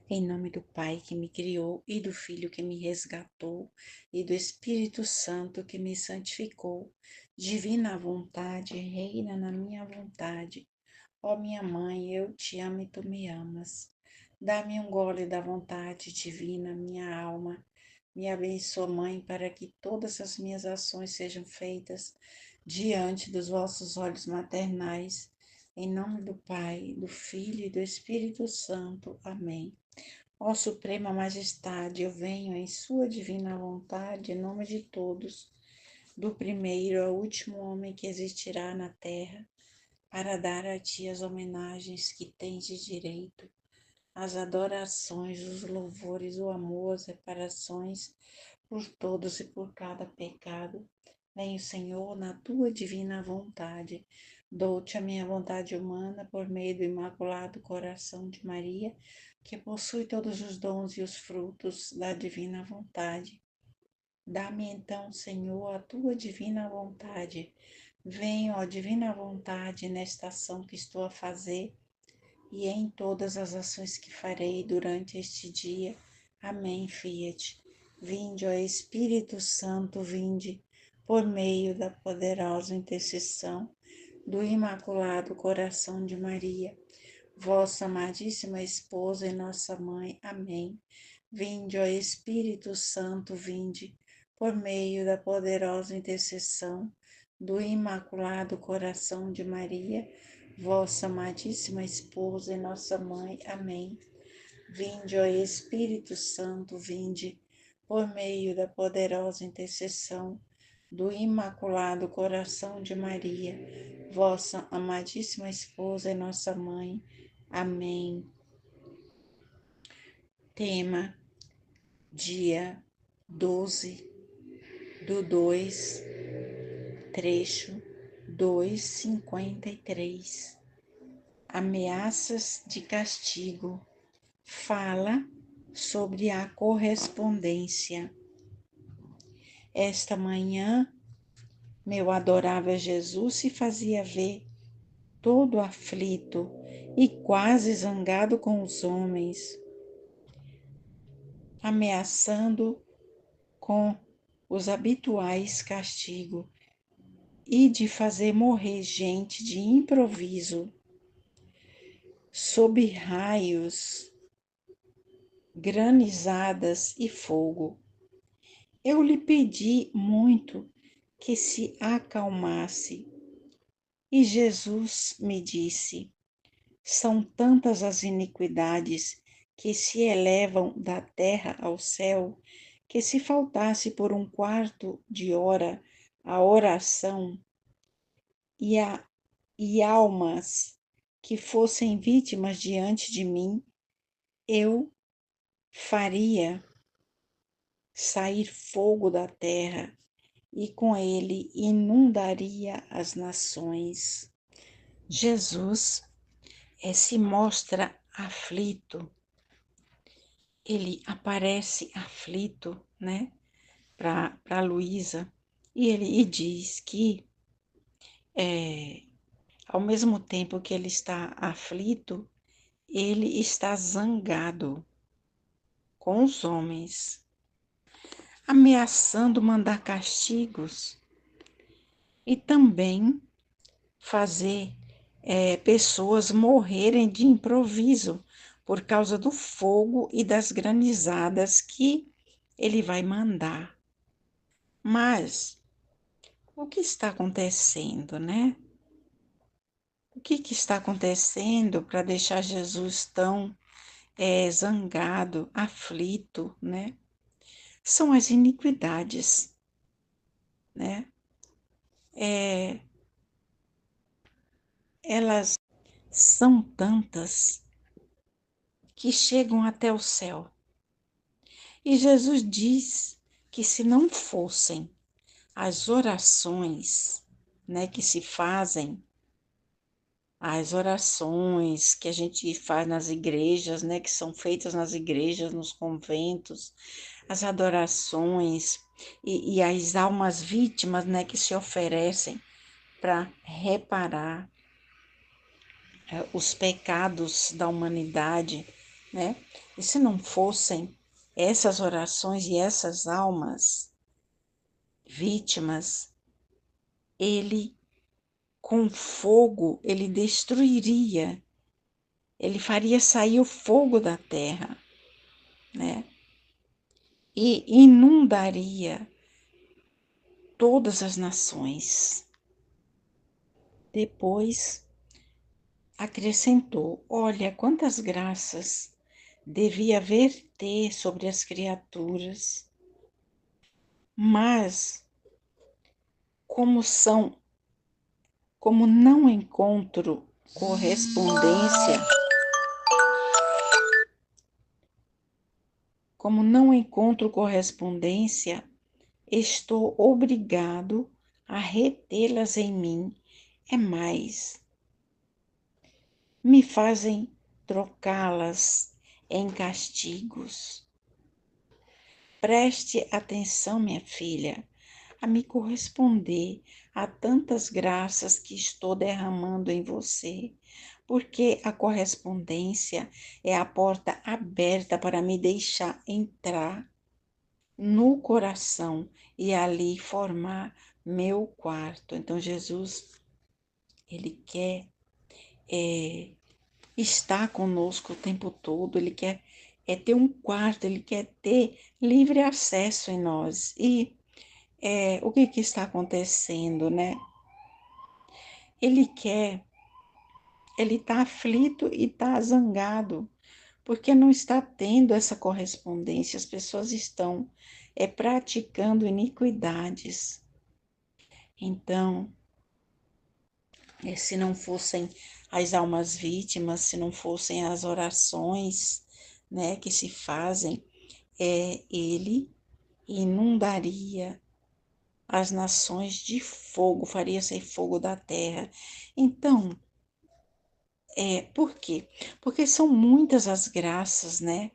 Em nome do Pai que me criou, e do Filho que me resgatou, e do Espírito Santo que me santificou. Divina vontade, reina na minha vontade. Ó minha mãe, eu te amo e tu me amas. Dá-me um gole da vontade divina, minha alma. Me abençoa, Mãe, para que todas as minhas ações sejam feitas diante dos vossos olhos maternais. Em nome do Pai, do Filho e do Espírito Santo. Amém. Ó Suprema Majestade, eu venho em Sua divina vontade, em nome de todos, do primeiro ao último homem que existirá na terra, para dar a Ti as homenagens que tens de direito, as adorações, os louvores, o amor, as reparações por todos e por cada pecado. Venho, Senhor, na Tua divina vontade. Dou-te a minha vontade humana por meio do Imaculado Coração de Maria, que possui todos os dons e os frutos da divina vontade. Dá-me então, Senhor, a tua divina vontade. Venho, ó divina vontade, nesta ação que estou a fazer e em todas as ações que farei durante este dia. Amém, Fiat. Vinde, ó Espírito Santo, vinde, por meio da poderosa intercessão do Imaculado Coração de Maria, vossa amadíssima esposa e nossa mãe. Amém. Vinde, ó Espírito Santo, vinde, por meio da poderosa intercessão do Imaculado Coração de Maria, vossa amadíssima esposa e nossa mãe. Amém. Vinde, ó Espírito Santo, vinde, por meio da poderosa intercessão do Imaculado Coração de Maria, vossa amadíssima esposa e nossa mãe. Amém. Tema, dia 12/2, trecho 2:53. Ameaças de castigo. Fala sobre a correspondência. Esta manhã, meu adorável Jesus se fazia ver todo aflito e quase zangado com os homens, ameaçando com os habituais castigos e de fazer morrer gente de improviso, sob raios, granizadas e fogo. Eu lhe pedi muito que se acalmasse, e Jesus me disse: são tantas as iniquidades que se elevam da terra ao céu, que se faltasse por um quarto de hora a oração e almas que fossem vítimas diante de mim, eu faria sair fogo da terra e com ele inundaria as nações. Jesus se mostra aflito, ele aparece aflito, né, para Luísa, e diz que, ao mesmo tempo que ele está aflito, ele está zangado com os homens, ameaçando mandar castigos e também fazer pessoas morrerem de improviso por causa do fogo e das granizadas que ele vai mandar. Mas o que está acontecendo, né? O que está acontecendo para deixar Jesus tão zangado, aflito, né? São as iniquidades, né? Elas são tantas que chegam até o céu. E Jesus diz que se não fossem as orações, né, que se fazem, as orações que a gente faz nas igrejas, né, que são feitas nas igrejas, nos conventos, as adorações e as almas vítimas, né, que se oferecem para reparar os pecados da humanidade, né? E se não fossem essas orações e essas almas vítimas, ele, com fogo, ele destruiria, ele faria sair o fogo da terra, né? E inundaria todas as nações. Depois acrescentou: olha quantas graças devia verter sobre as criaturas, mas como são, como não encontro correspondência, como não encontro correspondência, estou obrigado a retê-las em mim. É mais, me fazem trocá-las em castigos. Preste atenção, minha filha, a me corresponder a tantas graças que estou derramando em você, porque a correspondência é a porta aberta para me deixar entrar no coração e ali formar meu quarto. Então, Jesus, ele quer estar conosco o tempo todo, ele quer ter um quarto, ele quer ter livre acesso em nós. E o que, que está acontecendo, né? Ele quer, ele está aflito e está zangado, porque não está tendo essa correspondência, as pessoas estão praticando iniquidades. Então, se não fossem as almas vítimas, se não fossem as orações, né, que se fazem, ele inundaria as nações de fogo, faria sair fogo da terra. Então, por quê? Porque são muitas as graças, né,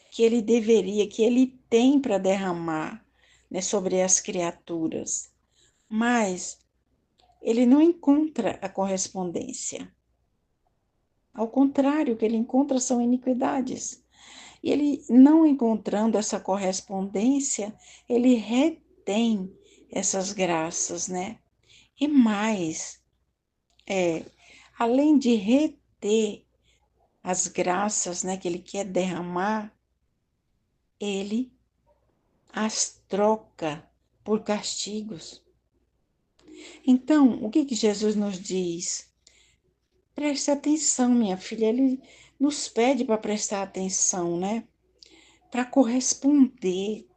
que ele deveria, que ele tem para derramar, né, sobre as criaturas, mas ele não encontra a correspondência. Ao contrário, o que ele encontra são iniquidades. E ele, não encontrando essa correspondência, ele retém essas graças, né? E mais, além de reter as graças, né, que ele quer derramar, ele as troca por castigos. Então, o que que Jesus nos diz? Preste atenção, minha filha, ele nos pede para prestar atenção, né? Para corresponder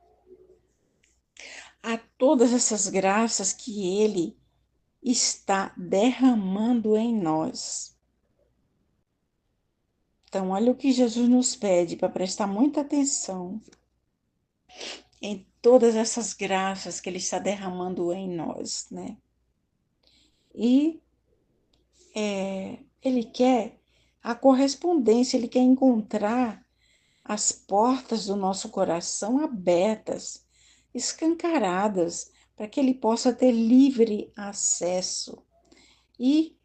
a todas essas graças que ele está derramando em nós. Então, olha o que Jesus nos pede para prestar muita atenção em todas essas graças que ele está derramando em nós, né? E ele quer a correspondência, ele quer encontrar as portas do nosso coração abertas, escancaradas, para que ele possa ter livre acesso e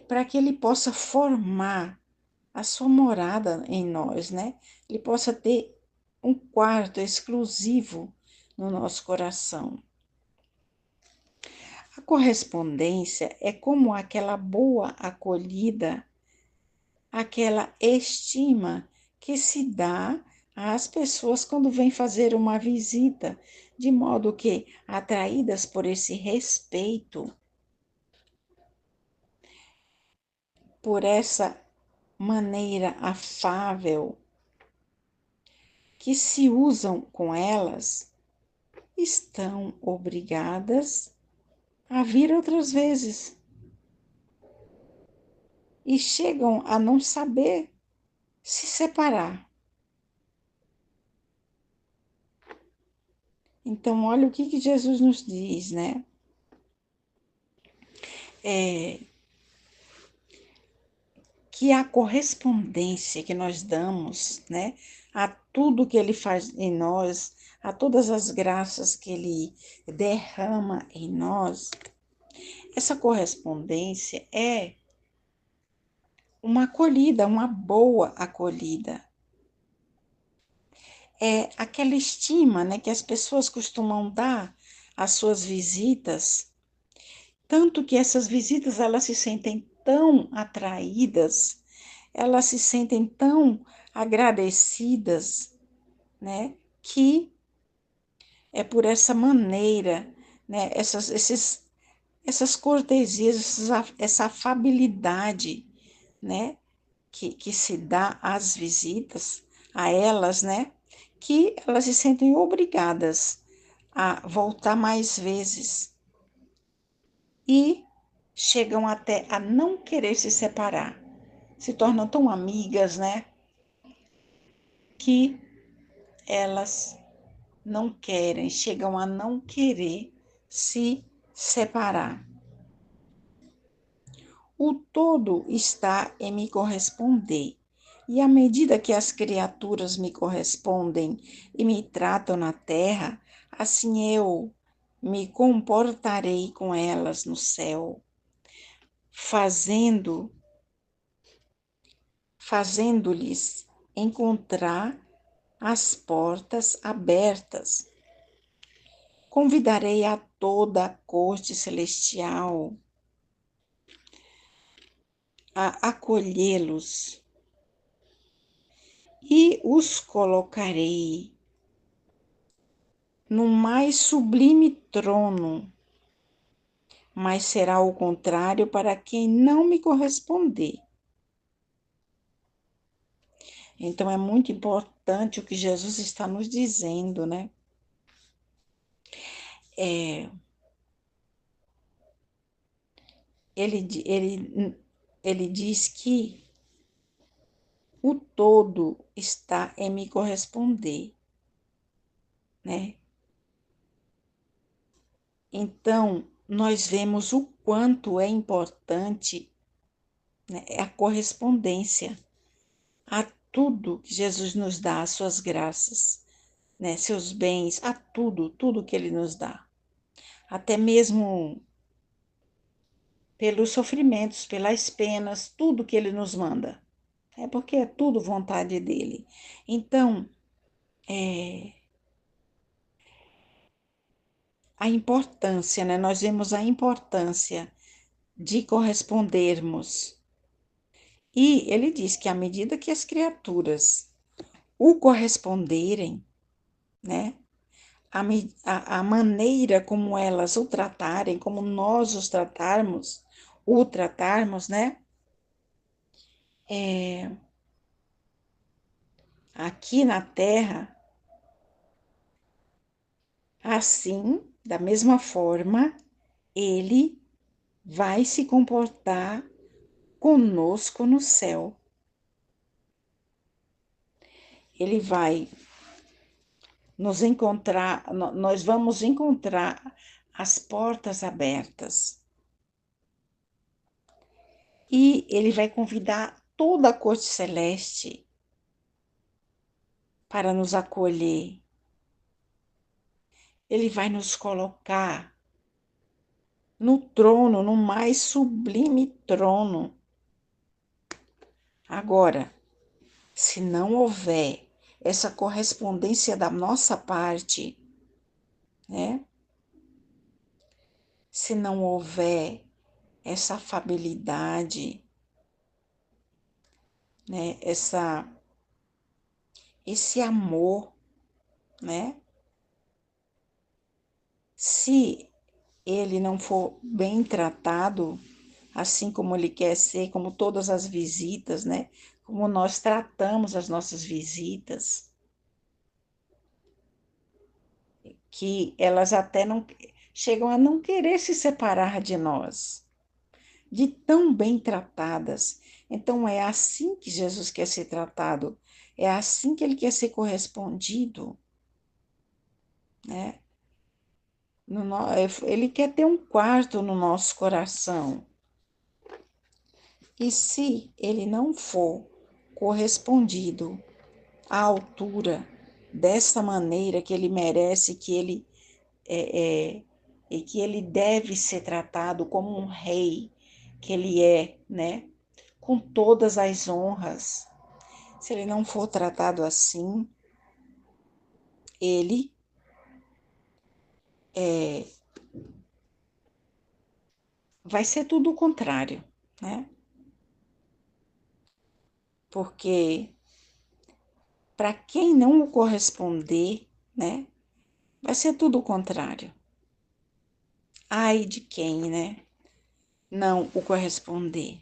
para que ele possa formar a sua morada em nós, né? Ele possa ter um quarto exclusivo no nosso coração. A correspondência é como aquela boa acolhida, aquela estima que se dá às pessoas quando vêm fazer uma visita, de modo que, atraídas por esse respeito, por essa maneira afável que se usam com elas, estão obrigadas a vir outras vezes e chegam a não saber se separar. Então, olha o que Jesus nos diz, né? Que a correspondência que nós damos, né, a tudo que ele faz em nós, a todas as graças que ele derrama em nós, essa correspondência é uma acolhida, uma boa acolhida. É aquela estima, né, que as pessoas costumam dar às suas visitas, tanto que essas visitas elas se sentem tão atraídas, elas se sentem tão agradecidas, né, que é por essa maneira, né, essas cortesias, essa afabilidade, né, que se dá às visitas, a elas, né, que elas se sentem obrigadas a voltar mais vezes e chegam até a não querer se separar. Se tornam tão amigas, né, que elas não querem, chegam a não querer se separar. O todo está em me corresponder. E à medida que as criaturas me correspondem e me tratam na terra, assim eu me comportarei com elas no céu, fazendo-lhes encontrar as portas abertas. Convidarei a toda a corte celestial a acolhê-los e os colocarei no mais sublime trono, mas será o contrário para quem não me corresponder. Então é muito importante o que Jesus está nos dizendo, né? É, ele diz que o todo está em me corresponder, né? Então, nós vemos o quanto é importante, né, a correspondência a tudo que Jesus nos dá, as suas graças, né, seus bens, a tudo, tudo que ele nos dá. Até mesmo pelos sofrimentos, pelas penas, tudo que ele nos manda. É porque é tudo vontade dele. Então, a importância, né? Nós vemos a importância de correspondermos. E ele diz que à medida que as criaturas o corresponderem, né? A maneira como elas o tratarem, como nós o tratarmos, né? Aqui na Terra, assim, da mesma forma, ele vai se comportar conosco no céu. Ele vai nos encontrar, nós vamos encontrar as portas abertas. E ele vai convidar toda a corte celeste para nos acolher. Ele vai nos colocar no trono, no mais sublime trono. Agora, se não houver essa correspondência da nossa parte, né? Se não houver essa afabilidade, né? Esse amor, né? Se ele não for bem tratado, assim como ele quer ser, como todas as visitas, né? Como nós tratamos as nossas visitas, que elas até não chegam a não querer se separar de nós, de tão bem tratadas. Então é assim que Jesus quer ser tratado, é assim que ele quer ser correspondido, né? Ele quer ter um quarto no nosso coração. E se ele não for correspondido à altura, dessa maneira que ele merece, e que ele deve ser tratado como um rei que ele é, né? com todas as honras. Se ele não for tratado assim, ele vai ser tudo o contrário, né? Porque para quem não o corresponder, né, vai ser tudo o contrário. Ai de quem, né, não o corresponder,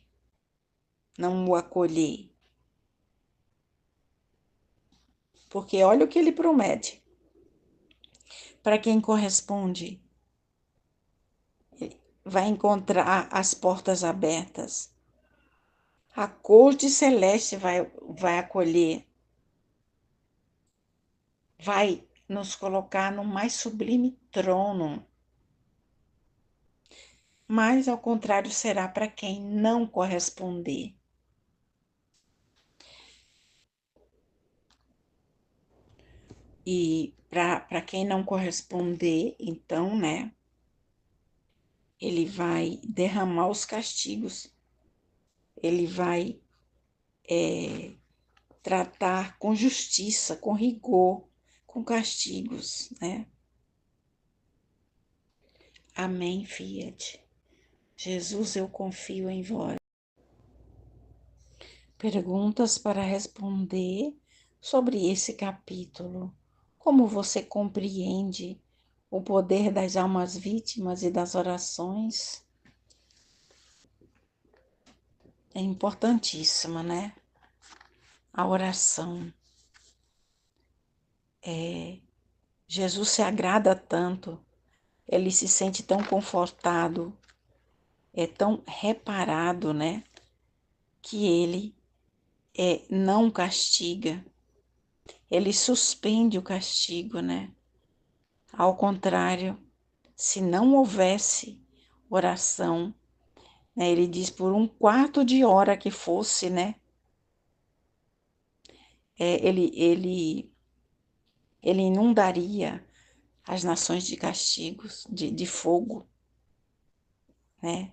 não o acolher. Porque olha o que ele promete. Para quem corresponde, vai encontrar as portas abertas. A corte celeste vai acolher, vai nos colocar no mais sublime trono. Mas, ao contrário, será para quem não corresponder. E para quem não corresponder, então, né, ele vai derramar os castigos, ele vai tratar com justiça, com rigor, com castigos, né? Amém, Fiat. Jesus, eu confio em vós. Perguntas para responder sobre esse capítulo. Como você compreende o poder das almas vítimas e das orações? É importantíssima, né? A oração. Jesus se agrada tanto, ele se sente tão confortado, é tão reparado, né? Que ele não castiga, ele suspende o castigo, né? Ao contrário, se não houvesse oração, né, ele diz por um quarto de hora que fosse, né? Ele inundaria as nações de castigos, de fogo, né?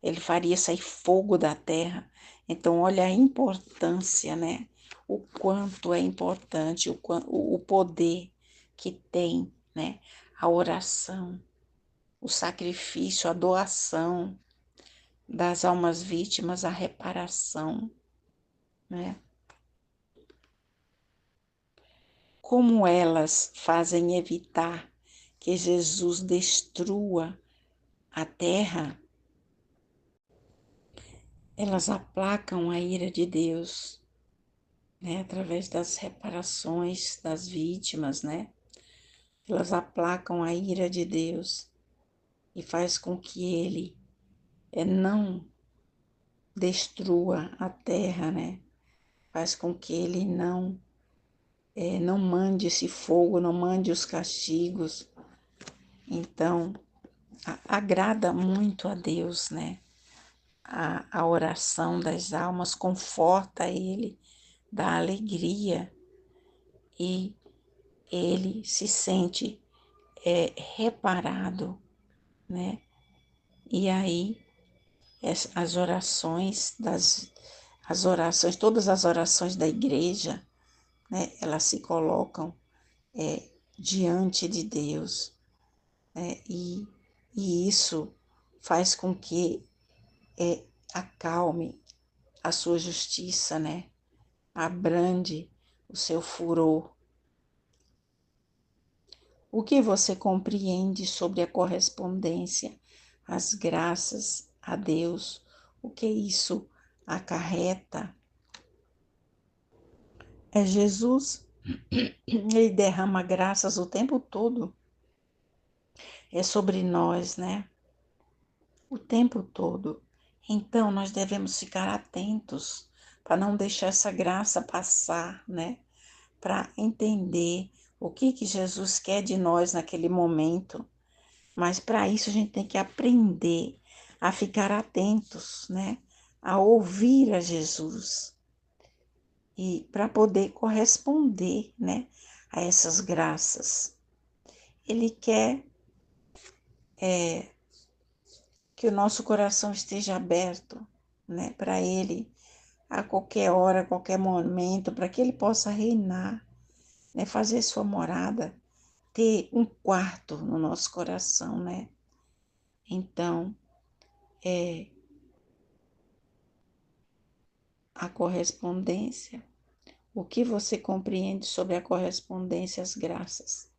Ele faria sair fogo da terra. Então, olha a importância, né? O quanto é importante, o poder que tem, né? A oração, o sacrifício, a doação das almas vítimas, a reparação, né? Como elas fazem evitar que Jesus destrua a terra, elas aplacam a ira de Deus, né? Através das reparações das vítimas, né? Elas aplacam a ira de Deus e faz com que ele não destrua a terra, né? Faz com que ele não mande esse fogo, não mande os castigos. Então, agrada muito a Deus, né? A oração das almas conforta ele, dá alegria e ele se sente reparado, né? E aí as orações todas as orações da igreja, né? Elas se colocam diante de Deus, né? E isso faz com que acalme a sua justiça, né? Abrande o seu furor. O que você compreende sobre a correspondência, as graças a Deus? O que isso acarreta? É Jesus, ele derrama graças o tempo todo. É sobre nós, né? O tempo todo. Então, nós devemos ficar atentos para não deixar essa graça passar, né? Para entender o que Jesus quer de nós naquele momento. Mas para isso a gente tem que aprender a ficar atentos, né? A ouvir a Jesus e para poder corresponder, né? A essas graças. Ele quer que o nosso coração esteja aberto, né? Para Ele, a qualquer hora, a qualquer momento, para que Ele possa reinar, né? Fazer sua morada, ter um quarto no nosso coração, né? Então, a correspondência, o que você compreende sobre a correspondência às graças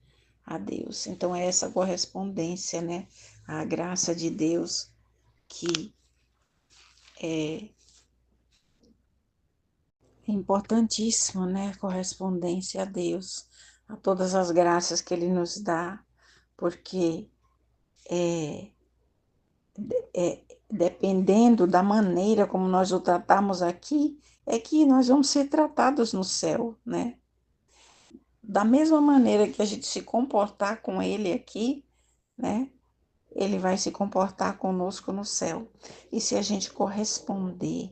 a Deus? Então, é essa correspondência, né? A graça de Deus que é importantíssimo, né? Correspondência a Deus, a todas as graças que Ele nos dá, porque dependendo da maneira como nós o tratamos aqui, é que nós vamos ser tratados no céu, né? Da mesma maneira que a gente se comportar com Ele aqui, né? Ele vai se comportar conosco no céu. E se a gente corresponder,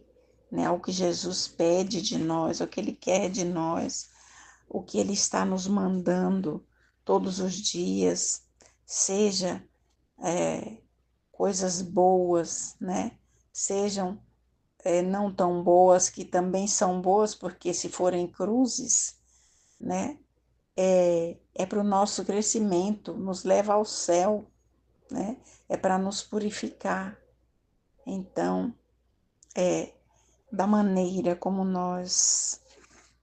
né, ao que Jesus pede de nós, ao que Ele quer de nós, o que Ele está nos mandando todos os dias, seja coisas boas, né? Sejam não tão boas, que também são boas, porque se forem cruzes, né? É para o nosso crescimento, nos leva ao céu, né? É para nos purificar. Então, da maneira como nós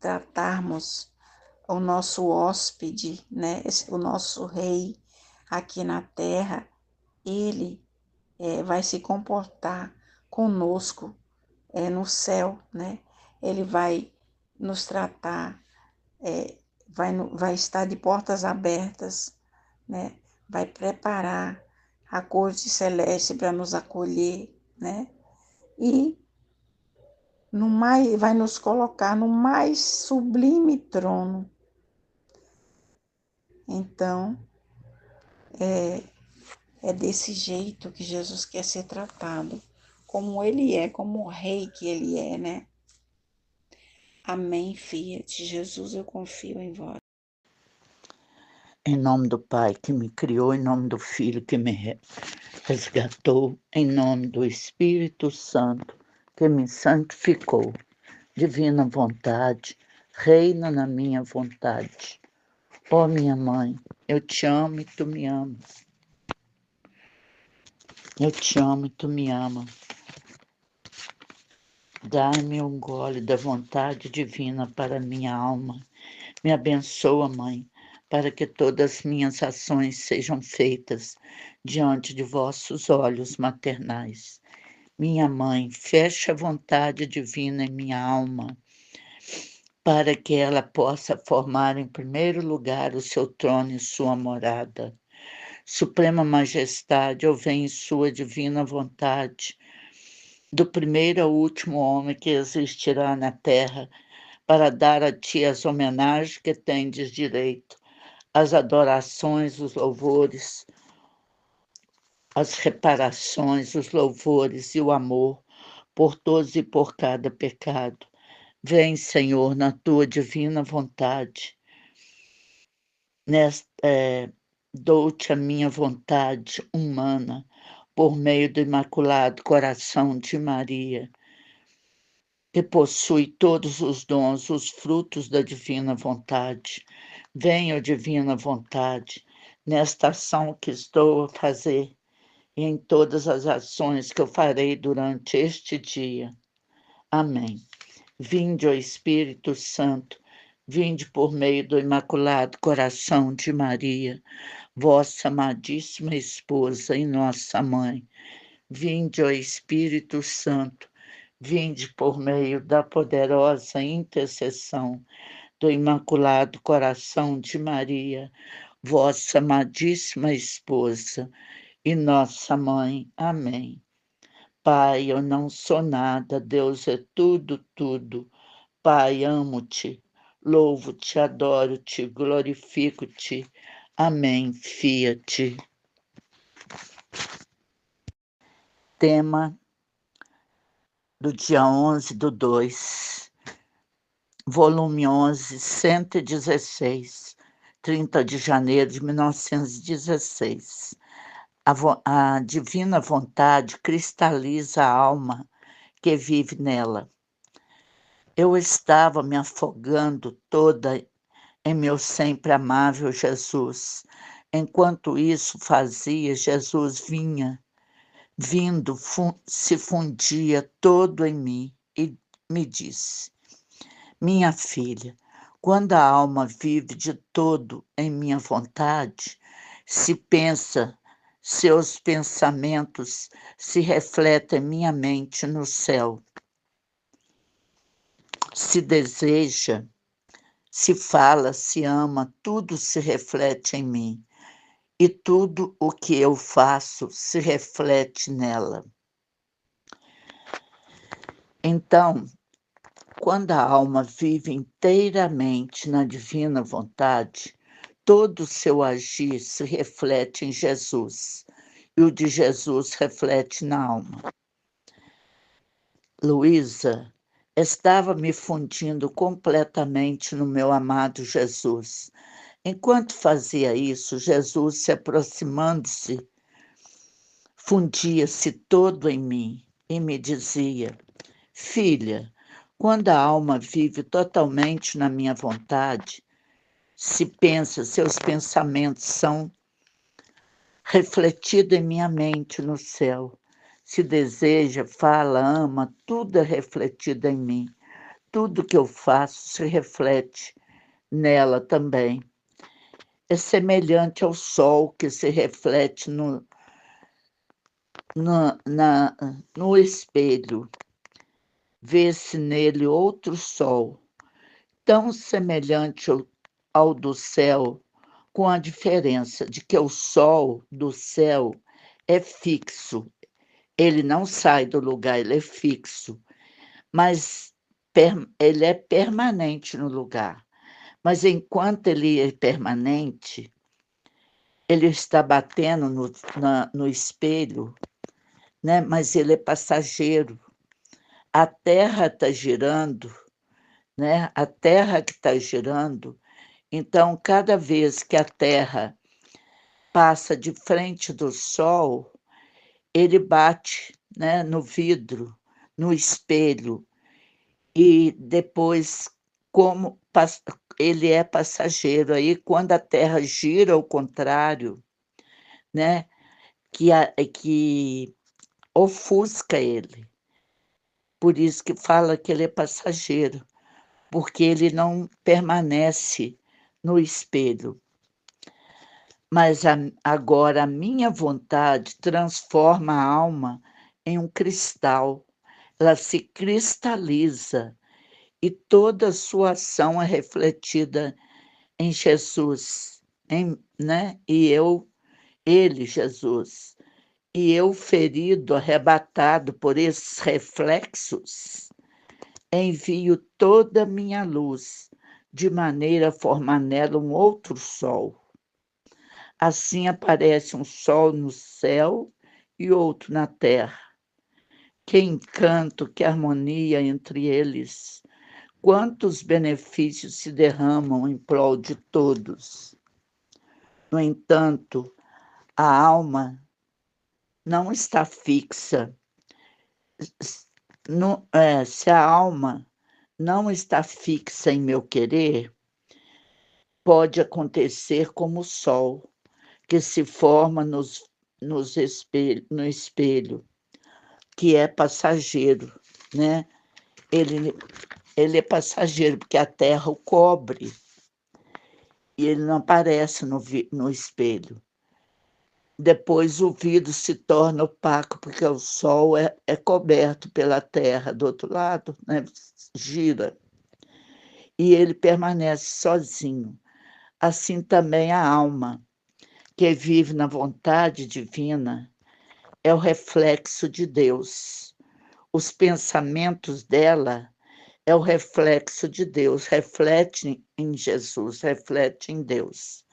tratarmos o nosso hóspede, né? O nosso rei aqui na terra, ele vai se comportar conosco no céu, né? Ele vai nos tratar, vai estar de portas abertas, né? Vai preparar a corte celeste para nos acolher, né? E vai nos colocar no mais sublime trono. Então, é desse jeito que Jesus quer ser tratado, como Ele é, como o rei que Ele é, né? Amém, Fiat. Jesus, eu confio em vós. Em nome do Pai que me criou, em nome do Filho que me resgatou, em nome do Espírito Santo que me santificou. Divina vontade, reina na minha vontade. Ó minha mãe, eu te amo e tu me amas. Eu te amo e tu me amas. Dá-me um gole da vontade divina para minha alma. Me abençoa, Mãe, para que todas as minhas ações sejam feitas diante de vossos olhos maternais. Minha Mãe, feche a vontade divina em minha alma, para que ela possa formar em primeiro lugar o seu trono e sua morada. Suprema Majestade, eu venho em sua divina vontade, do primeiro ao último homem que existirá na terra, para dar a ti as homenagens que tendes direito, as adorações, os louvores, as reparações, os louvores e o amor por todos e por cada pecado. Vem, Senhor, na tua divina vontade. Dou-te a minha vontade humana por meio do Imaculado Coração de Maria, que possui todos os dons, os frutos da divina vontade. Venha, divina vontade, nesta ação que estou a fazer e em todas as ações que eu farei durante este dia. Amém. Vinde, ó Espírito Santo, vinde por meio do Imaculado Coração de Maria, vossa amadíssima esposa e nossa mãe. Vinde, ó Espírito Santo, vinde por meio da poderosa intercessão do Imaculado Coração de Maria, vossa amadíssima esposa e nossa mãe. Amém. Pai, eu não sou nada, Deus é tudo, tudo. Pai, amo-te, louvo-te, adoro-te, glorifico-te. Amém, Fiat. Tema do dia 11/2, volume 11, 116, 30 de janeiro de 1916. A divina vontade cristaliza a alma que vive nela. Eu estava me afogando toda em meu sempre amável Jesus. Enquanto isso fazia, Jesus vindo, se fundia todo em mim e me disse: Minha filha, quando a alma vive de todo em minha vontade, se pensa, seus pensamentos se refletem em minha mente no céu. Se deseja, se fala, se ama, tudo se reflete em mim. E tudo o que eu faço se reflete nela. Então, quando a alma vive inteiramente na divina vontade, todo o seu agir se reflete em Jesus, e o de Jesus reflete na alma. Luísa, estava me fundindo completamente no meu amado Jesus. Enquanto fazia isso, Jesus se aproximando-se, fundia-se todo em mim e me dizia: Filha, quando a alma vive totalmente na minha vontade, se pensa, seus pensamentos são refletidos em minha mente no céu. Se deseja, fala, ama, tudo é refletido em mim. Tudo que eu faço se reflete nela também. É semelhante ao sol que se reflete no espelho. Vê-se nele outro sol, tão semelhante ao do céu, com a diferença de que o sol do céu é fixo. Ele não sai do lugar, ele é fixo, mas ele é permanente no lugar. Mas enquanto ele é permanente, ele está batendo no espelho, né? Mas ele é passageiro. A Terra está girando, né? A Terra que está girando. Então, cada vez que a Terra passa de frente do Sol, ele bate, né, no vidro, no espelho, e depois, como ele é passageiro, aí quando a Terra gira ao contrário, né, que ofusca ele. Por isso que fala que ele é passageiro, porque ele não permanece no espelho. Mas agora a minha vontade transforma a alma em um cristal. Ela se cristaliza e toda a sua ação é refletida em Jesus, né? Ele, Jesus. E eu, ferido, arrebatado por esses reflexos, envio toda a minha luz, de maneira a formar nela um outro sol. Assim aparece um sol no céu e outro na terra. Que encanto, que harmonia entre eles! Quantos benefícios se derramam em prol de todos. No entanto, a alma não está fixa. Se a alma não está fixa em meu querer, pode acontecer como o sol, que se forma no espelho, que é passageiro, né? Ele, ele é passageiro, porque a terra o cobre, e ele não aparece no espelho. Depois o vidro se torna opaco, porque o sol é coberto pela terra do outro lado, né? Gira. E ele permanece sozinho. Assim também a alma, que vive na vontade divina, é o reflexo de Deus. Os pensamentos dela é o reflexo de Deus, reflete em Jesus, reflete em Deus.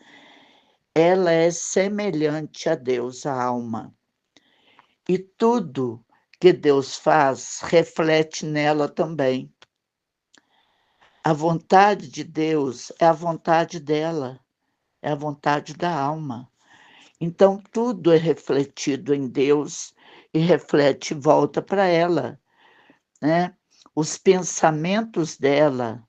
Ela é semelhante a Deus, a alma. E tudo que Deus faz reflete nela também. A vontade de Deus é a vontade dela, é a vontade da alma. Então, tudo é refletido em Deus e reflete e volta para ela, né? Os pensamentos dela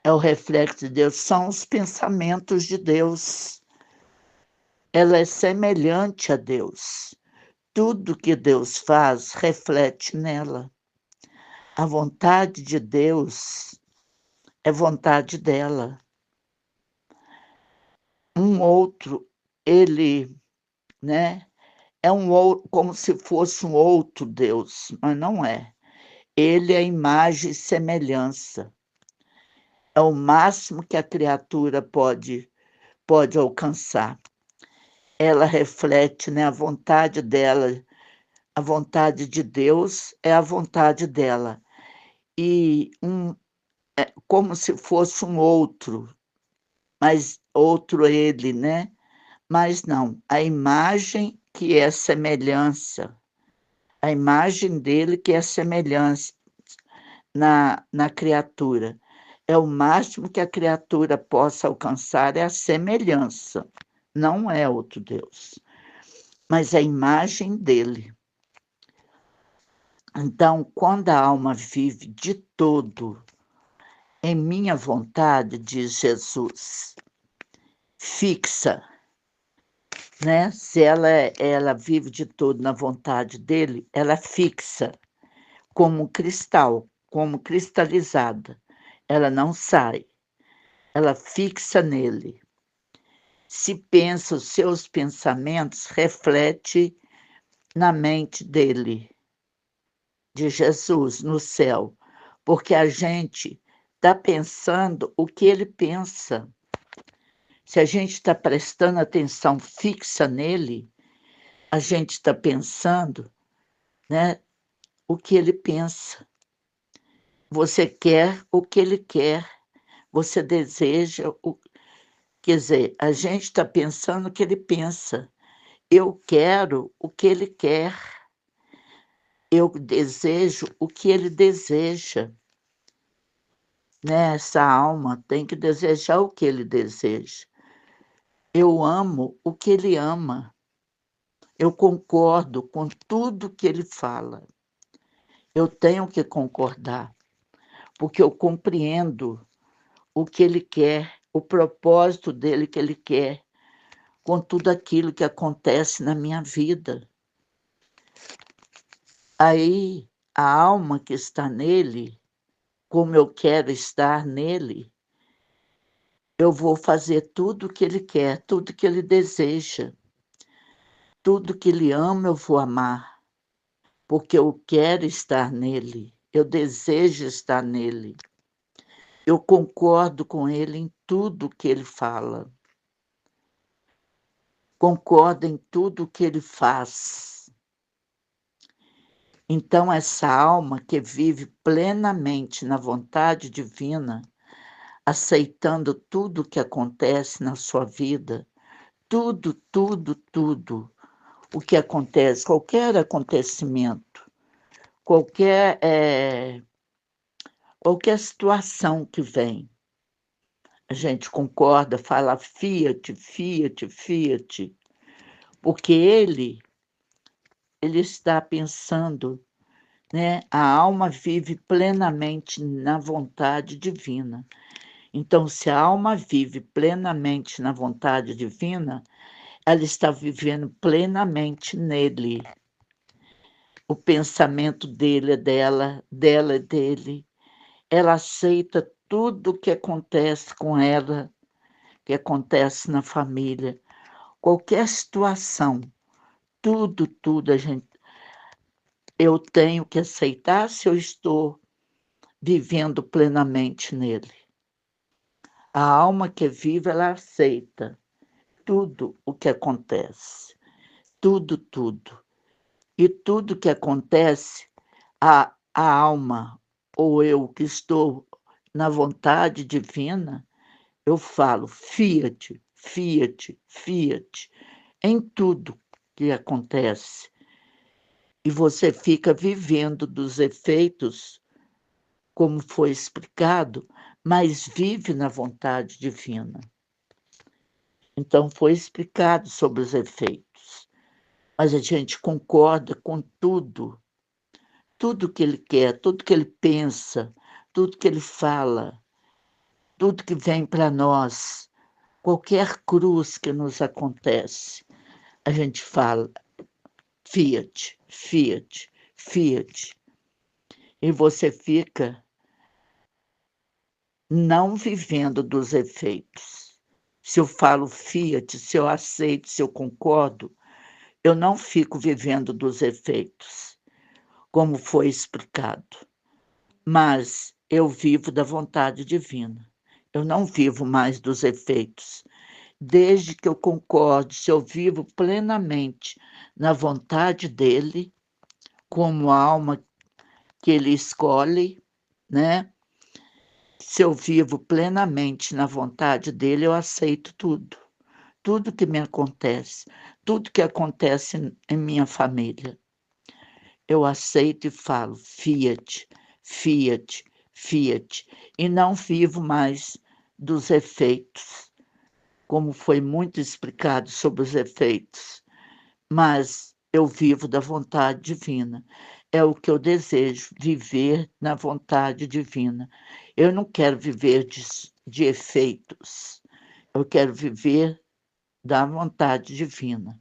é o reflexo de Deus, são os pensamentos de Deus. Ela é semelhante a Deus. Tudo que Deus faz reflete nela. A vontade de Deus é vontade dela. Um outro, ele, né, é como se fosse um outro Deus, mas não é. Ele é imagem e semelhança. É o máximo que a criatura pode alcançar. Ela reflete, né, a vontade dela, a vontade de Deus é a vontade dela. E como se fosse um outro, mas outro ele, né? Mas não, a imagem que é semelhança, a imagem dele que é semelhança na criatura. É o máximo que a criatura possa alcançar, é a semelhança, não é outro Deus, mas a imagem dele. Então, quando a alma vive de todo em minha vontade, diz Jesus, fixa, né? Se ela vive de todo na vontade dele, ela fixa como cristal, como cristalizada. Ela não sai, ela fixa nele. Se pensa os seus pensamentos, reflete na mente dele, de Jesus, no céu, porque a gente está pensando o que ele pensa. Se a gente está prestando atenção fixa nele, a gente está pensando, né, o que ele pensa. Você quer o que ele quer, você deseja o. Quer dizer, a gente está pensando o que ele pensa. Eu quero o que ele quer. Eu desejo o que ele deseja. Né? Essa alma tem que desejar o que ele deseja. Eu amo o que ele ama. Eu concordo com tudo que ele fala. Eu tenho que concordar, porque eu compreendo o que ele quer, o propósito dele que ele quer, com tudo aquilo que acontece na minha vida. Aí, a alma que está nele, como eu quero estar nele, eu vou fazer tudo o que ele quer, tudo que ele deseja. Tudo que ele ama eu vou amar, porque eu quero estar nele, eu desejo estar nele. Eu concordo com ele em tudo que ele fala. Concordo em tudo que ele faz. Então, essa alma que vive plenamente na vontade divina, aceitando tudo que acontece na sua vida, tudo, tudo, tudo o que acontece, qualquer acontecimento, qualquer situação que vem, a gente concorda, fala Fiat, Fiat, Fiat, porque ele está pensando, né? A alma vive plenamente na vontade divina. Então, se a alma vive plenamente na vontade divina, ela está vivendo plenamente nele. O pensamento dele é dela, dela é dele. Ela aceita tudo o que acontece com ela, que acontece na família, qualquer situação, tudo, tudo eu tenho que aceitar se eu estou vivendo plenamente nele. A alma que é viva, ela aceita tudo o que acontece, tudo, tudo. E tudo que acontece, a alma ou eu que estou na vontade divina, eu falo Fiat, Fiat, Fiat, em tudo que acontece. E você fica vivendo dos efeitos, como foi explicado, mas vive na vontade divina. Então, foi explicado sobre os efeitos, mas a gente concorda com tudo, tudo que ele quer, tudo que ele pensa, tudo que ele fala, tudo que vem para nós, qualquer cruz que nos acontece, a gente fala Fiat, Fiat, Fiat. E você fica não vivendo dos efeitos. Se eu falo Fiat, se eu aceito, se eu concordo, eu não fico vivendo dos efeitos, como foi explicado, mas eu vivo da vontade divina. Eu não vivo mais dos efeitos. Desde que eu concorde, se eu vivo plenamente na vontade dele, como alma que ele escolhe, né? Se eu vivo plenamente na vontade dele, eu aceito tudo. Tudo que me acontece, tudo que acontece em minha família. Eu aceito e falo Fiat, Fiat, Fiat, e não vivo mais dos efeitos, como foi muito explicado sobre os efeitos, mas eu vivo da vontade divina. É o que eu desejo, viver na vontade divina. Eu não quero viver de efeitos, eu quero viver da vontade divina,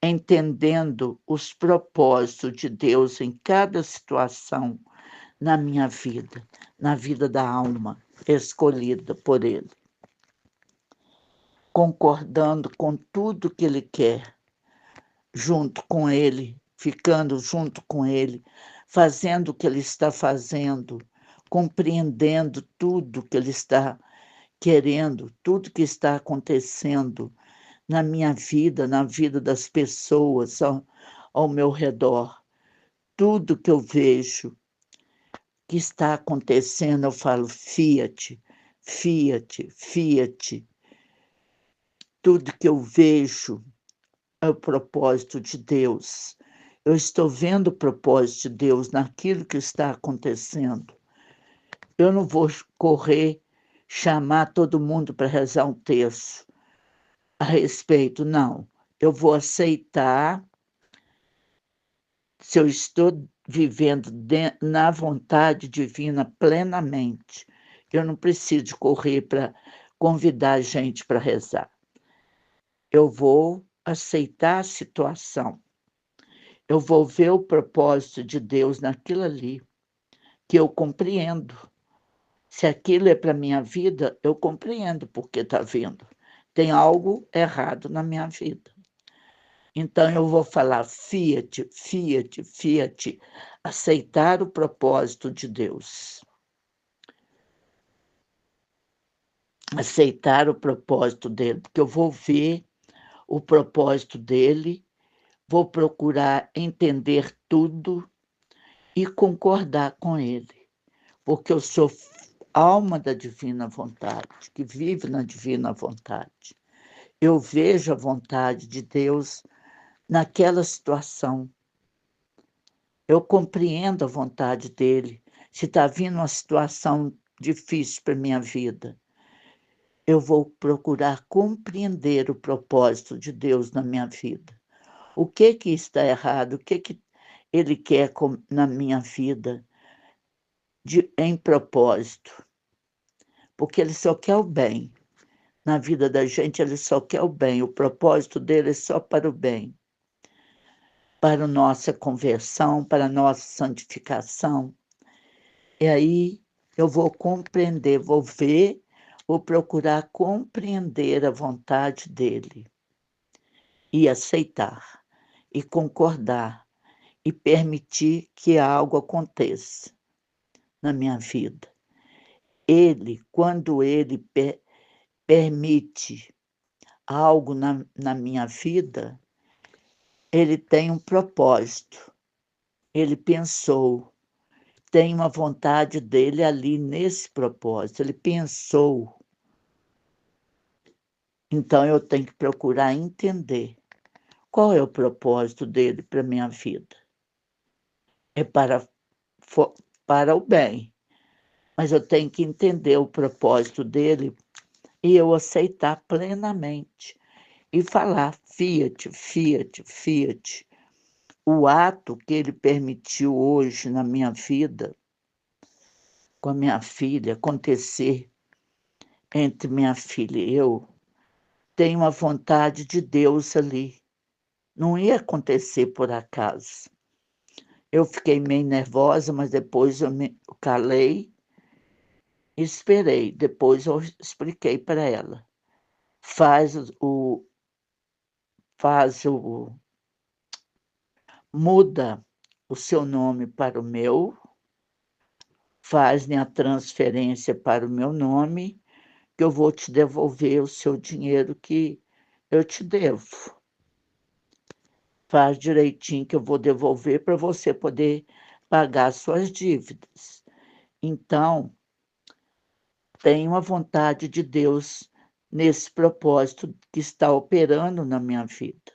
entendendo os propósitos de Deus em cada situação na minha vida, na vida da alma escolhida por Ele, concordando com tudo que Ele quer, junto com Ele, ficando junto com Ele, fazendo o que Ele está fazendo, compreendendo tudo que Ele está querendo, tudo que está acontecendo na minha vida, na vida das pessoas ao meu redor. Tudo que eu vejo que está acontecendo, eu falo Fiat, Fiat, Fiat. Tudo que eu vejo é o propósito de Deus. Eu estou vendo o propósito de Deus naquilo que está acontecendo. Eu não vou correr, chamar todo mundo para rezar um terço a respeito, não. Eu vou aceitar se eu estou vivendo na vontade divina plenamente. Eu não preciso correr para convidar a gente para rezar. Eu vou aceitar a situação. Eu vou ver o propósito de Deus naquilo ali, que eu compreendo. Se aquilo é para a minha vida, eu compreendo porque está vindo. Tem algo errado na minha vida. Então eu vou falar Fiat, Fiat, Fiat, aceitar o propósito de Deus. Aceitar o propósito dele, porque eu vou ver o propósito dele, vou procurar entender tudo e concordar com ele, porque eu sou alma da divina vontade, que vive na divina vontade. Eu vejo a vontade de Deus naquela situação. Eu compreendo a vontade dele. Se está vindo uma situação difícil para a minha vida, eu vou procurar compreender o propósito de Deus na minha vida. O que está errado? O que ele quer na minha vida em propósito? Porque ele só quer o bem. Na vida da gente, ele só quer o bem. O propósito dele é só para o bem. Para a nossa conversão, para a nossa santificação. E aí eu vou compreender, vou ver, vou procurar compreender a vontade dele e aceitar, e concordar, e permitir que algo aconteça na minha vida. Ele, quando ele permite algo na minha vida, ele tem um propósito, ele pensou, tem uma vontade dele ali nesse propósito, ele pensou. Então eu tenho que procurar entender qual é o propósito dele para a minha vida. É para o bem, mas eu tenho que entender o propósito dele e eu aceitar plenamente e falar Fiat, Fiat, Fiat. o ato que Ele permitiu hoje na minha vida, com a minha filha, acontecer entre minha filha e eu, tem uma vontade de Deus ali. Não ia acontecer por acaso. Eu fiquei meio nervosa, mas depois eu me calei e esperei. Depois eu expliquei para ela: "Faz o faz o muda o seu nome para o meu, faz a transferência para o meu nome, que eu vou te devolver o seu dinheiro que eu te devo. Faz direitinho que eu vou devolver para você poder pagar suas dívidas". Então, tem uma vontade de Deus nesse propósito que está operando na minha vida.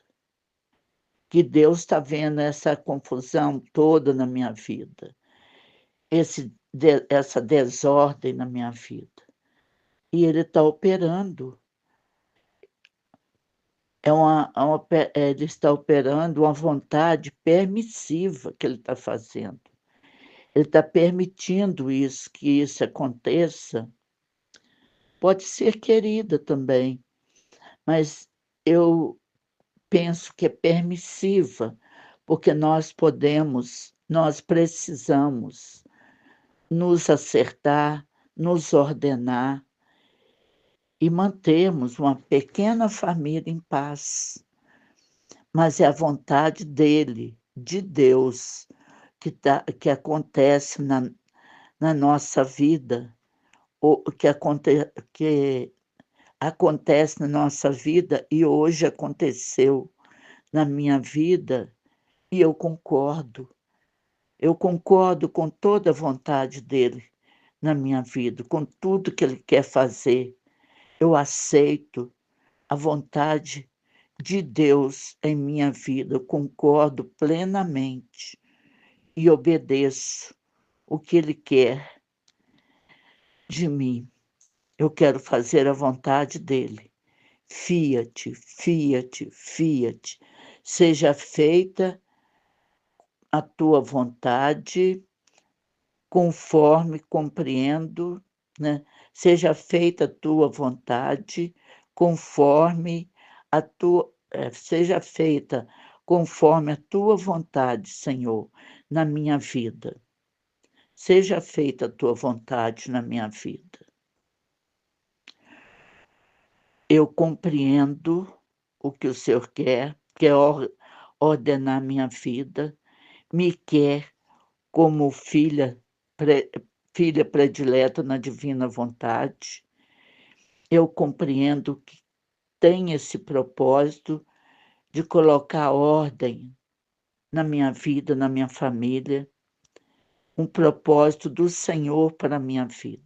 Que Deus está vendo essa confusão toda na minha vida, essa desordem na minha vida. E Ele está operando. Ele está operando uma vontade permissiva que Ele está fazendo. Ele está permitindo isso, que isso aconteça. Pode ser querida também, mas eu penso que é permissiva, porque nós precisamos nos acertar, nos ordenar e mantermos uma pequena família em paz. Mas é a vontade dele, de Deus, que acontece na nossa vida, ou que acontece na nossa vida e hoje aconteceu na minha vida, e eu concordo. Eu concordo com toda a vontade dele na minha vida, com tudo que ele quer fazer. Eu aceito a vontade de Deus em minha vida, eu concordo plenamente e obedeço o que ele quer de mim. Eu quero fazer a vontade dele. Fiat, fiat, fiat. Seja feita a tua vontade, conforme compreendo, né? Seja feita a tua vontade, conforme seja feita conforme a tua vontade, Senhor, na minha vida. Seja feita a tua vontade na minha vida. Eu compreendo o que o Senhor quer ordenar minha vida, me quer como filha predileta na divina vontade. Eu compreendo que tem esse propósito de colocar ordem na minha vida, na minha família, um propósito do Senhor para a minha vida.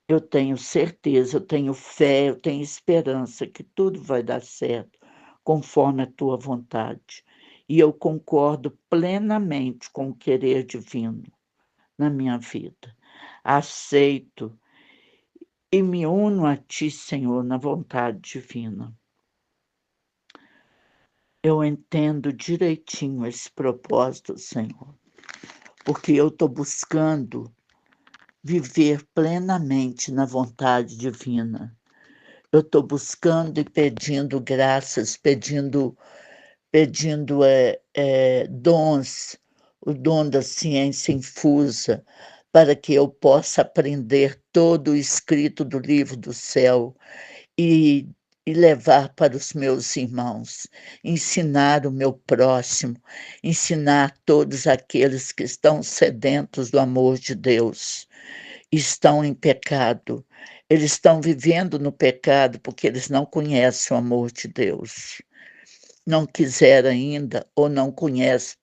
Eu tenho certeza, eu tenho fé, eu tenho esperança que tudo vai dar certo conforme a tua vontade. E eu concordo plenamente com o querer divino na minha vida. Aceito e me uno a ti, Senhor, na vontade divina. Eu entendo direitinho esse propósito, Senhor, porque eu estou buscando viver plenamente na vontade divina. Eu estou buscando e pedindo graças, pedindo dons, o dom da ciência infusa, para que eu possa aprender todo o escrito do livro do céu e, e levar para os meus irmãos, ensinar o meu próximo, ensinar todos aqueles que estão sedentos do amor de Deus, estão em pecado. Eles estão vivendo no pecado porque eles não conhecem o amor de Deus. Não quiseram ainda ou não conhecem.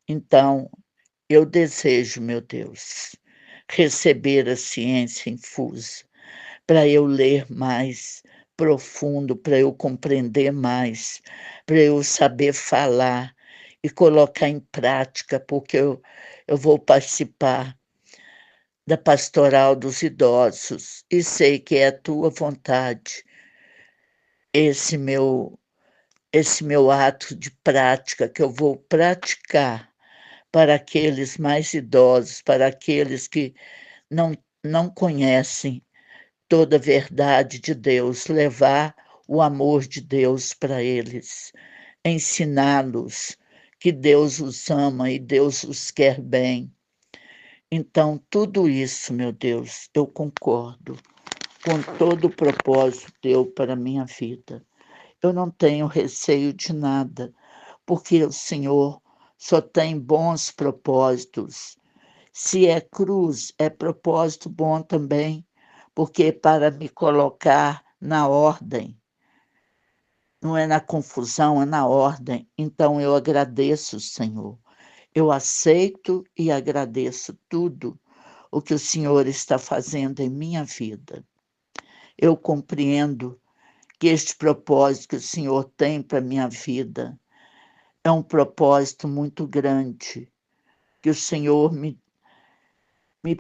Então, eu desejo, meu Deus, receber a ciência infusa para eu ler mais profundo, para eu compreender mais, para eu saber falar e colocar em prática, porque eu vou participar da pastoral dos idosos e sei que é a tua vontade esse meu esse meu ato de prática que eu vou praticar para aqueles mais idosos, para aqueles que não, não conhecem toda a verdade de Deus, levar o amor de Deus para eles, ensiná-los que Deus os ama e Deus os quer bem. Então, tudo isso, meu Deus, eu concordo com todo o propósito teu para a minha vida. Eu não tenho receio de nada, porque o Senhor só tem bons propósitos. Se é cruz, é propósito bom também, porque é para me colocar na ordem. Não é na confusão, é na ordem. Então eu agradeço, Senhor. Eu aceito e agradeço tudo o que o Senhor está fazendo em minha vida. Eu compreendo que este propósito que o Senhor tem para a minha vida é um propósito muito grande, que o Senhor me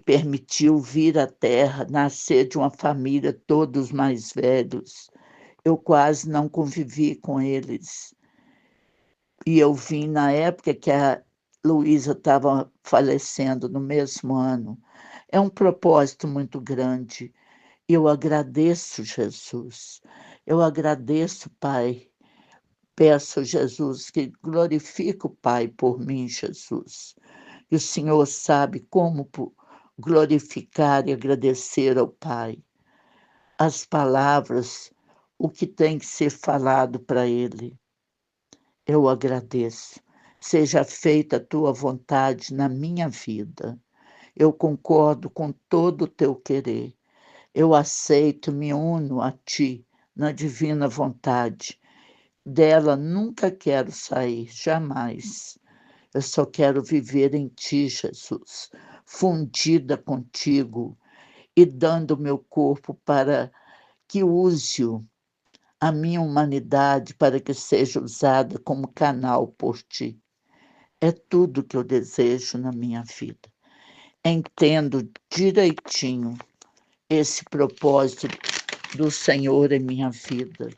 permitiu vir à Terra, nascer de uma família, todos mais velhos. Eu quase não convivi com eles. E eu vim na época que a Luísa estava falecendo, no mesmo ano. É um propósito muito grande. Eu agradeço, Jesus. Eu agradeço, Pai. Peço, Jesus, que glorifique o Pai por mim, Jesus. E o Senhor sabe como glorificar e agradecer ao Pai. As palavras, o que tem que ser falado para Ele. Eu agradeço. Seja feita a tua vontade na minha vida. Eu concordo com todo o teu querer. Eu aceito, me uno a ti na divina vontade. Dela nunca quero sair, jamais. Eu só quero viver em ti, Jesus, fundida contigo e dando meu corpo para que use-o, a minha humanidade, para que seja usada como canal por ti. É tudo que eu desejo na minha vida. Entendo direitinho esse propósito do Senhor em minha vida,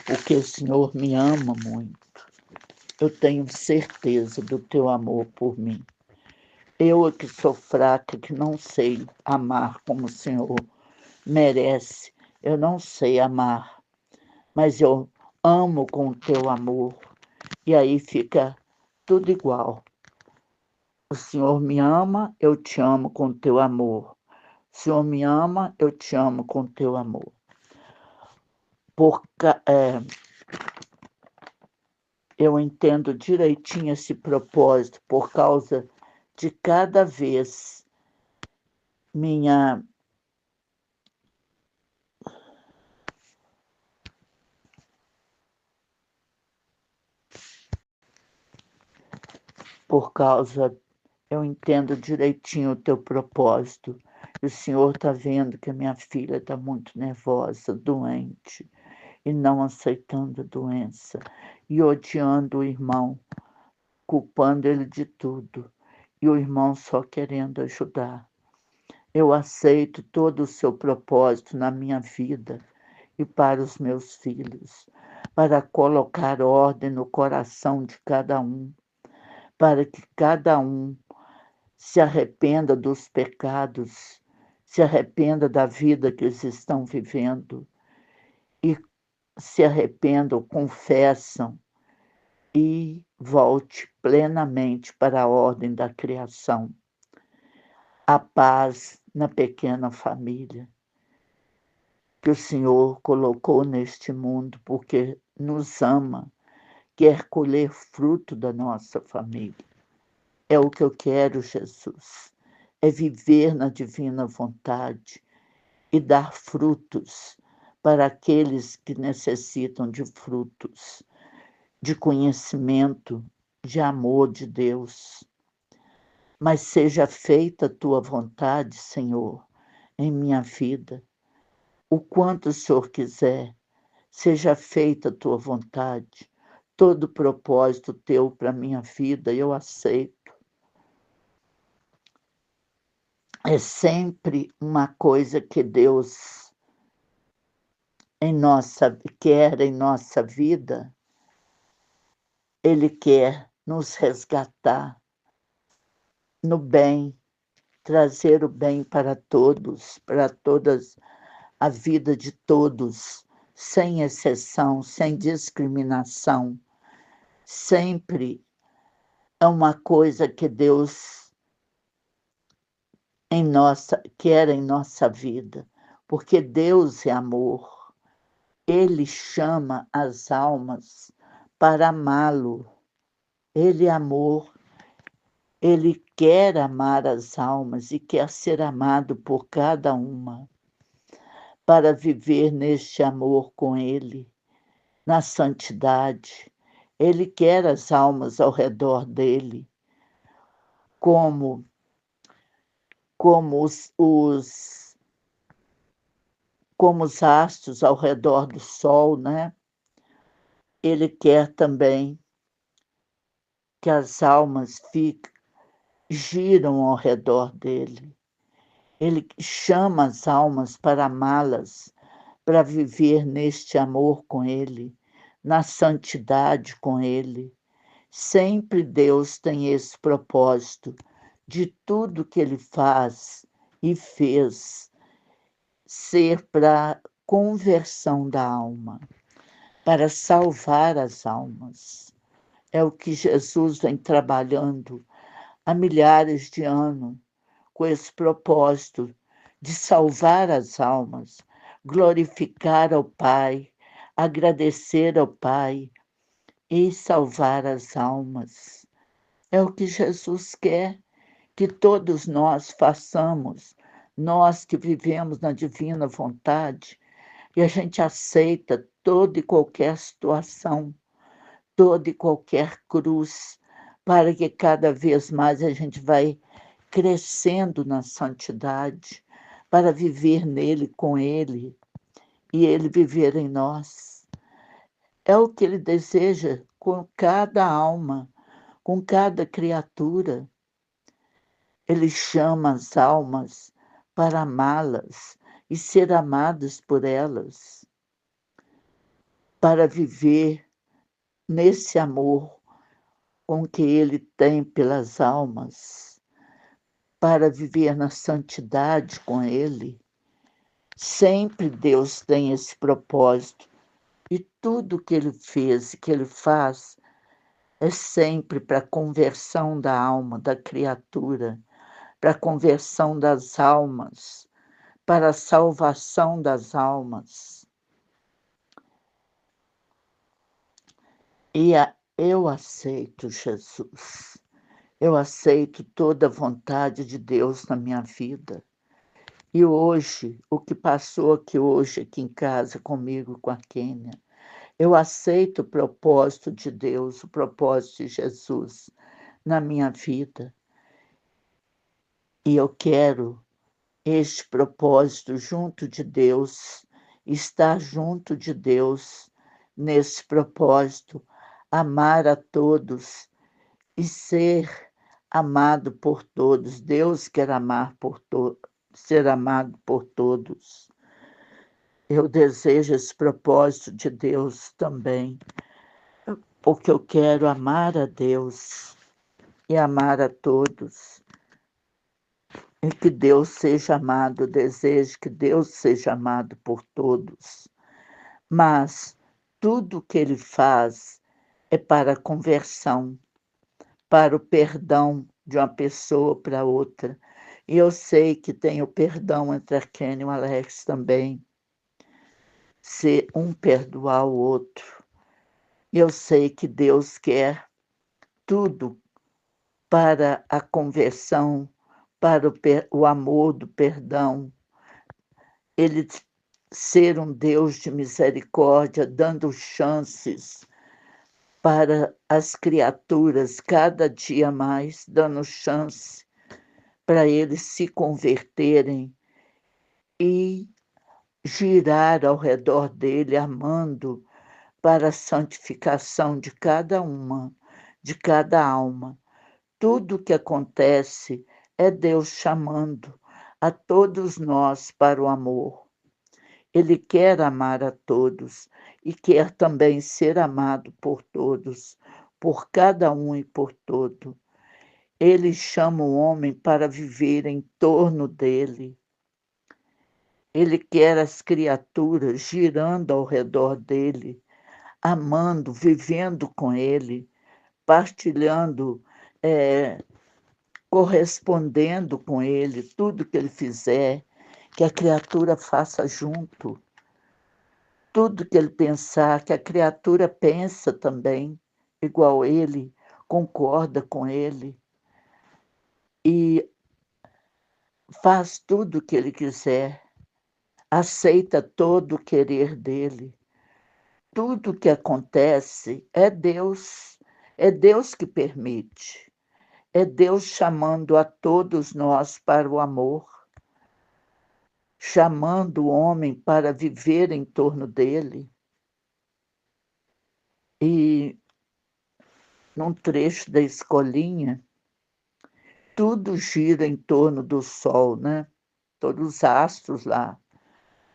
porque o Senhor me ama muito. Eu tenho certeza do teu amor por mim. Eu é que sou fraca, que não sei amar como o Senhor merece. Eu não sei amar, mas eu amo com o teu amor. E aí fica tudo igual. O Senhor me ama, eu te amo com o teu amor. O Senhor me ama, eu te amo com o teu amor. Eu entendo direitinho esse propósito por causa de cada vez minha por causa eu entendo direitinho o teu propósito. E o Senhor está vendo que a minha filha está muito nervosa, doente, e não aceitando a doença, e odiando o irmão, culpando ele de tudo, e o irmão só querendo ajudar. Eu aceito todo o seu propósito na minha vida e para os meus filhos, para colocar ordem no coração de cada um, para que cada um se arrependa dos pecados, se arrependa da vida que eles estão vivendo e se arrependam, confessam e volte plenamente para a ordem da criação. A paz na pequena família que o Senhor colocou neste mundo, porque nos ama, quer colher fruto da nossa família. É o que eu quero, Jesus, é viver na divina vontade e dar frutos para aqueles que necessitam de frutos, de conhecimento, de amor de Deus. Mas seja feita a tua vontade, Senhor, em minha vida. O quanto o Senhor quiser, seja feita a tua vontade. Todo propósito teu para a minha vida, eu aceito. É sempre uma coisa que Deus quer em nossa vida, Ele quer nos resgatar no bem, trazer o bem para todos, para todas a vida de todos, sem exceção, sem discriminação. Sempre é uma coisa que Deus quer em nossa vida, porque Deus é amor. Ele chama as almas para amá-lo. Ele é amor. Ele quer amar as almas e quer ser amado por cada uma, para viver neste amor com Ele, na santidade. Ele quer as almas ao redor dele, como, como como os astros ao redor do sol, né? Ele quer também que as almas giram ao redor dele. Ele chama as almas para amá-las, para viver neste amor com Ele, na santidade com Ele. Sempre Deus tem esse propósito de tudo que Ele faz e fez ser para conversão da alma, para salvar as almas. É o que Jesus vem trabalhando há milhares de anos, com esse propósito de salvar as almas, glorificar ao Pai, agradecer ao Pai e salvar as almas. É o que Jesus quer que todos nós façamos, nós que vivemos na divina vontade, e a gente aceita toda e qualquer situação, toda e qualquer cruz, para que cada vez mais a gente vai crescendo na santidade, para viver nele, com ele, e ele viver em nós. É o que ele deseja com cada alma, com cada criatura. Ele chama as almas para amá-las e ser amadas por elas, para viver nesse amor com que ele tem pelas almas, para viver na santidade com ele. Sempre Deus tem esse propósito e tudo que ele fez e que ele faz é sempre para a conversão da alma, da criatura, para a conversão das almas, para a salvação das almas. Eu aceito Jesus. Eu aceito toda a vontade de Deus na minha vida. E hoje, o que passou aqui em casa comigo, com a Kênia, eu aceito o propósito de Deus, o propósito de Jesus na minha vida. E eu quero este propósito junto de Deus, estar junto de Deus nesse propósito, amar a todos e ser amado por todos. Deus quer ser amado por todos. Eu desejo esse propósito de Deus também, porque eu quero amar a Deus e amar a todos. E que Deus seja amado, eu desejo que Deus seja amado por todos. Mas tudo que Ele faz é para a conversão, para o perdão de uma pessoa para outra. E eu sei que tem o perdão entre a Kenny e o Alex também, se um perdoar o outro. Eu sei que Deus quer tudo para a conversão, para o amor do perdão. Ele ser um Deus de misericórdia, dando chances para as criaturas, cada dia mais, dando chance para eles se converterem e girar ao redor dele, amando para a santificação de cada uma, de cada alma. Tudo que acontece é Deus chamando a todos nós para o amor. Ele quer amar a todos e quer também ser amado por todos, por cada um e por todo. Ele chama o homem para viver em torno dele. Ele quer as criaturas girando ao redor dele, amando, vivendo com ele, partilhando, correspondendo com ele, tudo que ele fizer, que a criatura faça junto. Tudo que ele pensar, que a criatura pensa também, igual ele, concorda com ele e faz tudo o que ele quiser, aceita todo o querer dele. Tudo que acontece é Deus que permite, é Deus chamando a todos nós para o amor, chamando o homem para viver em torno dele. E num trecho da escolinha, tudo gira em torno do sol, né? Todos os astros lá,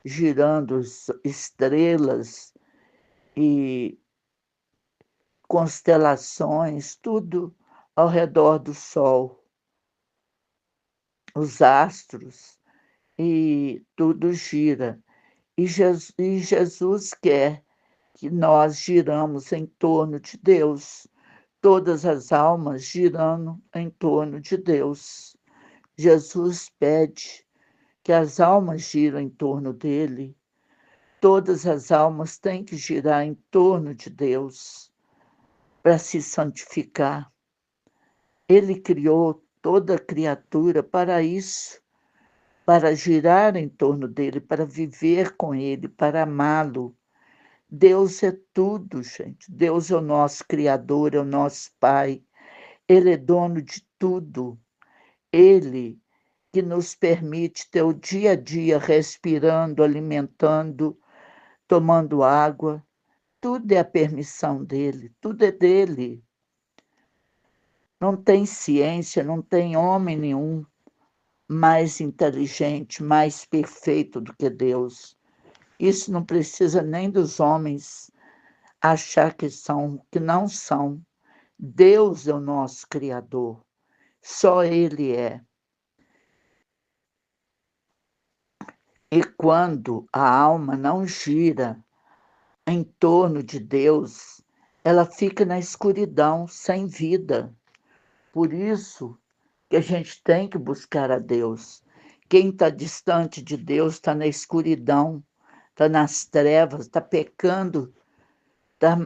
girando, estrelas e constelações, tudo ao redor do sol, os astros, e tudo gira. E Jesus quer que nós giramos em torno de Deus, todas as almas girando em torno de Deus. Jesus pede que as almas giram em torno dele. Todas as almas têm que girar em torno de Deus para se santificar. Ele criou toda criatura para isso, para girar em torno dele, para viver com ele, para amá-lo. Deus é tudo, gente. Deus é o nosso Criador, é o nosso Pai. Ele é dono de tudo. Ele que nos permite ter o dia a dia respirando, alimentando, tomando água. Tudo é a permissão dele, tudo é dele. Não tem ciência, não tem homem nenhum mais inteligente, mais perfeito do que Deus. Isso não precisa nem dos homens achar que são, que não são. Deus é o nosso Criador, só Ele é. E quando a alma não gira em torno de Deus, ela fica na escuridão, sem vida. Por isso que a gente tem que buscar a Deus. Quem está distante de Deus está na escuridão, está nas trevas, está pecando, está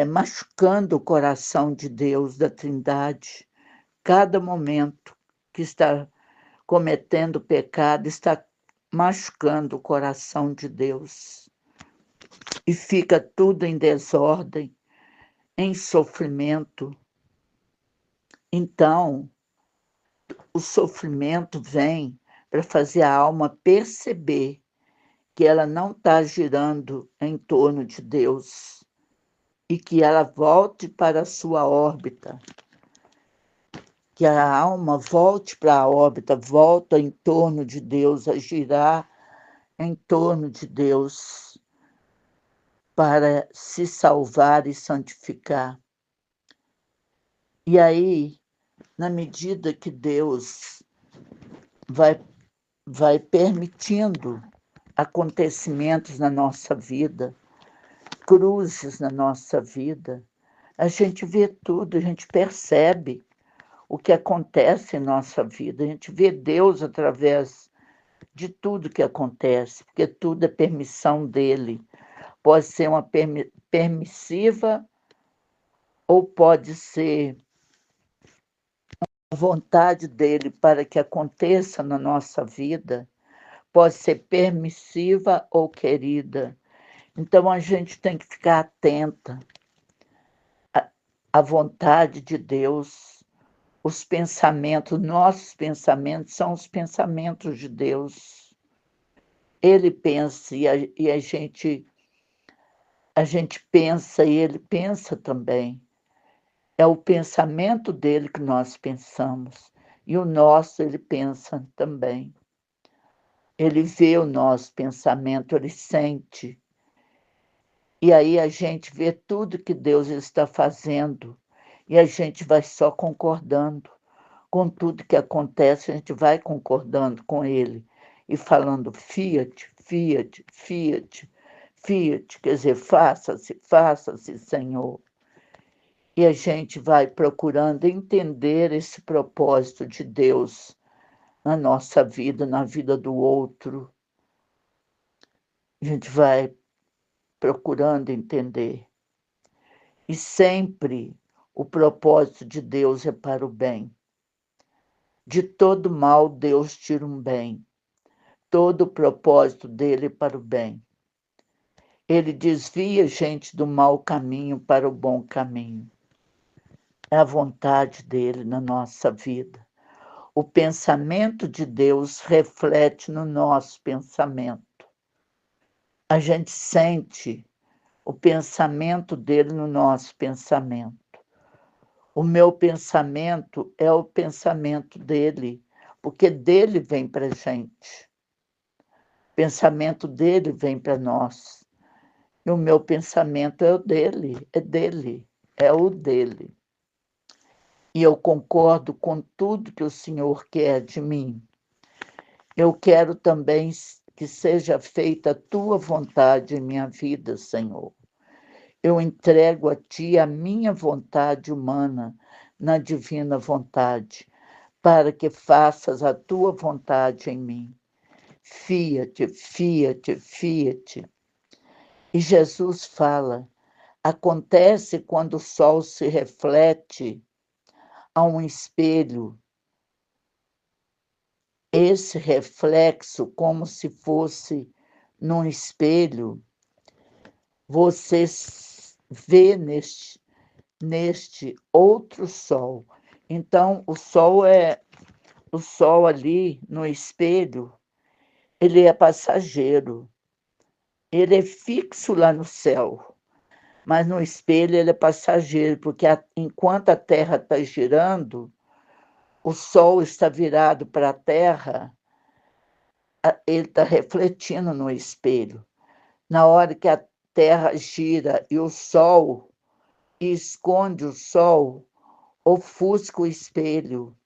machucando o coração de Deus, da Trindade. Cada momento que está cometendo pecado está machucando o coração de Deus. E fica tudo em desordem, em sofrimento. Então, o sofrimento vem para fazer a alma perceber que ela não está girando em torno de Deus e que ela volte para a sua órbita, que a alma volte para a órbita, volta em torno de Deus, a girar em torno de Deus para se salvar e santificar. E aí, na medida que Deus vai permitindo acontecimentos na nossa vida, cruzes na nossa vida, a gente vê tudo, a gente percebe o que acontece em nossa vida, a gente vê Deus através de tudo que acontece, porque tudo é permissão dele. Pode ser uma permissiva ou pode ser a vontade dele para que aconteça na nossa vida, pode ser permissiva ou querida. Então a gente tem que ficar atenta à vontade de Deus. Os pensamentos, nossos pensamentos são os pensamentos de Deus. Ele pensa e a gente pensa e ele pensa também. É o pensamento dele que nós pensamos e o nosso ele pensa também. Ele vê o nosso pensamento, ele sente. E aí a gente vê tudo que Deus está fazendo e a gente vai só concordando com tudo que acontece, a gente vai concordando com ele e falando fiat, fiat, fiat, fiat, quer dizer, faça-se, faça-se, Senhor. E a gente vai procurando entender esse propósito de Deus na nossa vida, na vida do outro. A gente vai procurando entender. E sempre o propósito de Deus é para o bem. De todo mal, Deus tira um bem. Todo o propósito dele é para o bem. Ele desvia a gente do mau caminho para o bom caminho. É a vontade dele na nossa vida. O pensamento de Deus reflete no nosso pensamento. A gente sente o pensamento dele no nosso pensamento. O meu pensamento é o pensamento dele, porque dele vem para a gente. O pensamento dele vem para nós. E o meu pensamento é o dele, é o dele. E eu concordo com tudo que o Senhor quer de mim. Eu quero também que seja feita a tua vontade em minha vida, Senhor. Eu entrego a ti a minha vontade humana na divina vontade, para que faças a tua vontade em mim. Fiat, fiat, fiat. E Jesus fala, acontece quando o sol se reflete a um espelho. Esse reflexo, como se fosse num espelho, você vê neste outro sol. Então, o sol ali no espelho, ele é passageiro. Ele é fixo lá no céu, mas no espelho ele é passageiro, porque enquanto a Terra está girando, o Sol está virado para a Terra, ele está refletindo no espelho. Na hora que a Terra gira e o Sol esconde o Sol, ofusca o espelho.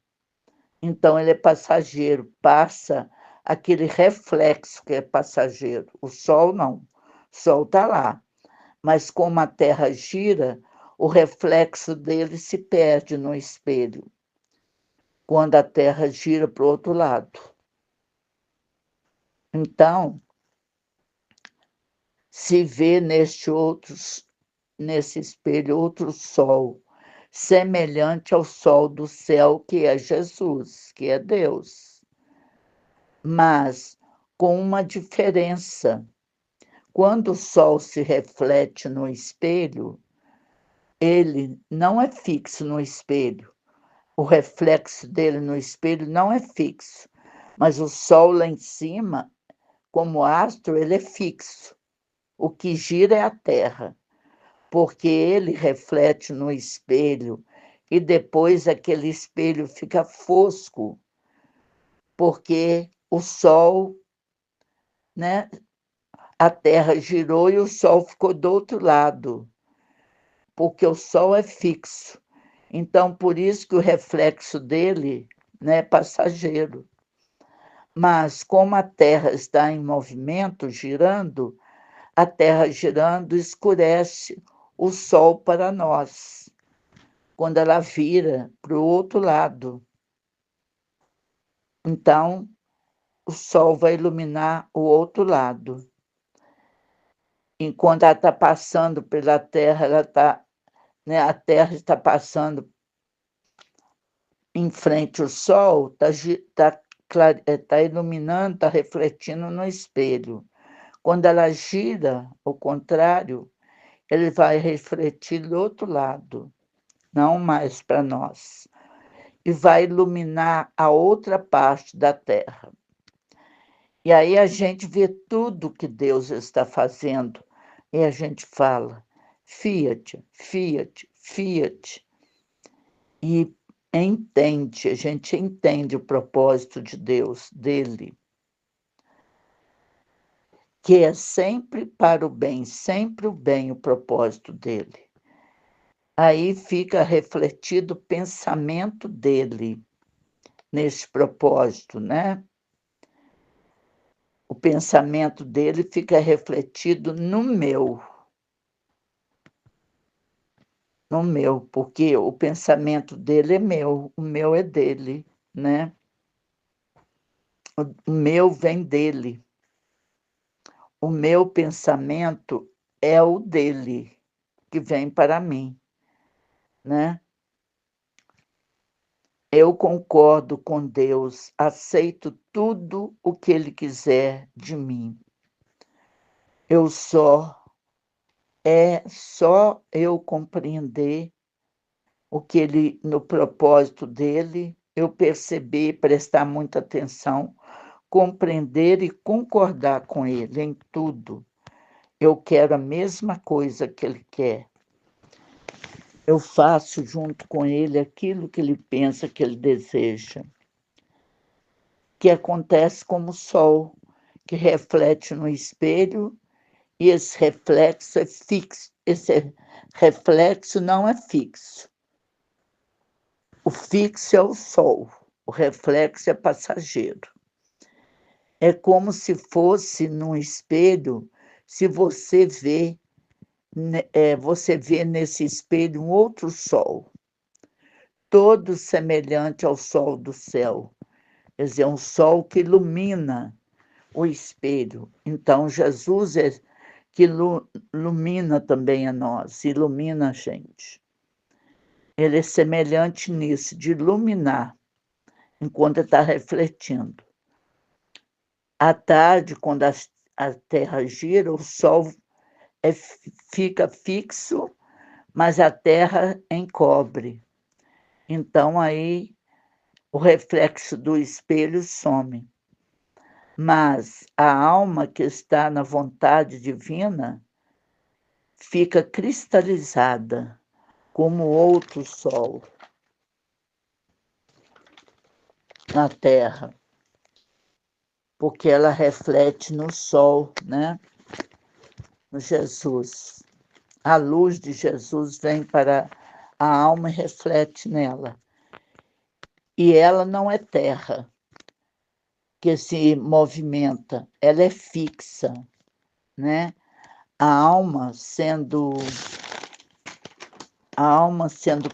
Então ele é passageiro, passa aquele reflexo que é passageiro. O Sol não, o Sol está lá. Mas como a Terra gira, o reflexo dele se perde no espelho, quando a Terra gira para o outro lado. Então, se vê nesse espelho outro sol, semelhante ao sol do céu, que é Jesus, que é Deus. Mas com uma diferença. Quando o sol se reflete no espelho, ele não é fixo no espelho. O reflexo dele no espelho não é fixo, mas o sol lá em cima, como astro, ele é fixo. O que gira é a Terra, porque ele reflete no espelho e depois aquele espelho fica fosco, porque o sol, né, a Terra girou e o sol ficou do outro lado, porque o sol é fixo. Então, por isso que o reflexo dele, né, é passageiro. Mas como a Terra está em movimento, girando, a Terra girando escurece o Sol para nós, quando ela vira para o outro lado. Então, o Sol vai iluminar o outro lado. Enquanto ela está passando pela Terra, né, a Terra está passando em frente ao Sol, tá iluminando, está refletindo no espelho. Quando ela gira, ao contrário, ele vai refletir do outro lado, não mais para nós, e vai iluminar a outra parte da Terra. E aí a gente vê tudo que Deus está fazendo e a gente fala, fiat, fiat, fiat, e a gente entende o propósito de Deus, dele. que é sempre para o bem, sempre o bem o propósito dele. Aí fica refletido o pensamento dele nesse propósito, né? O pensamento dele fica refletido no meu, porque o pensamento dele é meu, o meu é dele, né? O meu vem dele. O meu pensamento é o dele, que vem para mim, né? Eu concordo com Deus, aceito tudo o que Ele quiser de mim. Só eu compreender o que Ele, no propósito dele, eu perceber, prestar muita atenção, compreender e concordar com Ele em tudo. Eu quero a mesma coisa que Ele quer. Eu faço junto com Ele aquilo que Ele pensa, que Ele deseja. Que acontece como o sol, que reflete no espelho, e esse reflexo é fixo. Esse reflexo não é fixo. O fixo é o sol, o reflexo é passageiro. É como se fosse num espelho, se você vê nesse espelho um outro sol, todo semelhante ao sol do céu. Quer dizer, um sol que ilumina o espelho. Então, Jesus é que ilumina também a nós, ilumina a gente. Ele é semelhante nisso, de iluminar, enquanto está refletindo. À tarde, quando a Terra gira, o Sol fica fixo, mas a Terra encobre. Então, aí, o reflexo do espelho some. Mas a alma que está na vontade divina fica cristalizada, como outro sol na Terra, porque ela reflete no sol, né? No Jesus. A luz de Jesus vem para a alma e reflete nela. E ela não é terra que se movimenta, ela é fixa, né? A alma sendo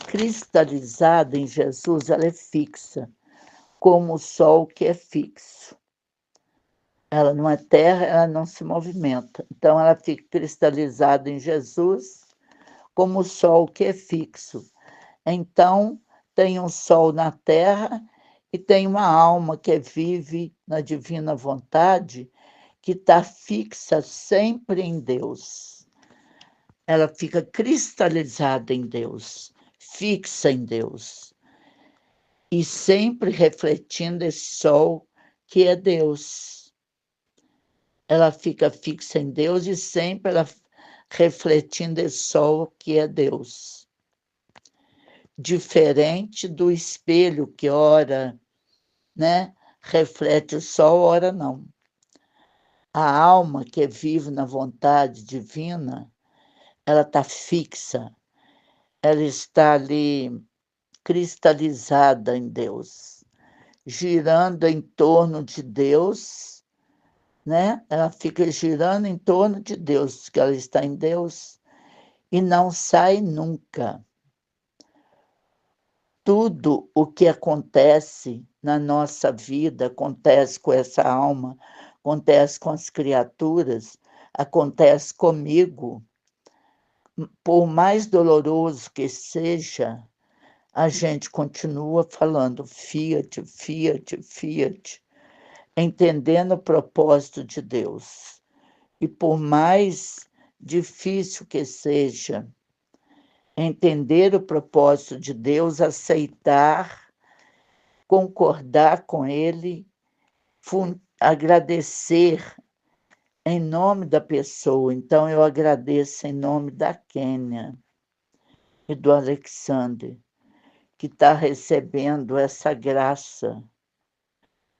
cristalizada em Jesus, ela é fixa, como o sol que é fixo. Ela não é terra, ela não se movimenta. Então, ela fica cristalizada em Jesus, como o sol que é fixo. Então, tem um sol na terra e tem uma alma que vive na divina vontade, que está fixa sempre em Deus. Ela fica cristalizada em Deus, fixa em Deus. E sempre refletindo esse sol que é Deus. Ela fica fixa em Deus e sempre ela refletindo esse sol que é Deus. Diferente do espelho que ora, né, reflete o sol, ora não. A alma que vive na vontade divina, ela está fixa, ela está ali cristalizada em Deus, girando em torno de Deus, né? Ela fica girando em torno de Deus, que ela está em Deus e não sai nunca. Tudo o que acontece na nossa vida acontece com essa alma, acontece com as criaturas, acontece comigo. Por mais doloroso que seja, a gente continua falando Fiat, Fiat, Fiat, entendendo o propósito de Deus. E por mais difícil que seja, entender o propósito de Deus, aceitar, concordar com Ele, agradecer em nome da pessoa. Então, eu agradeço em nome da Kênia e do Alexander, que está recebendo essa graça.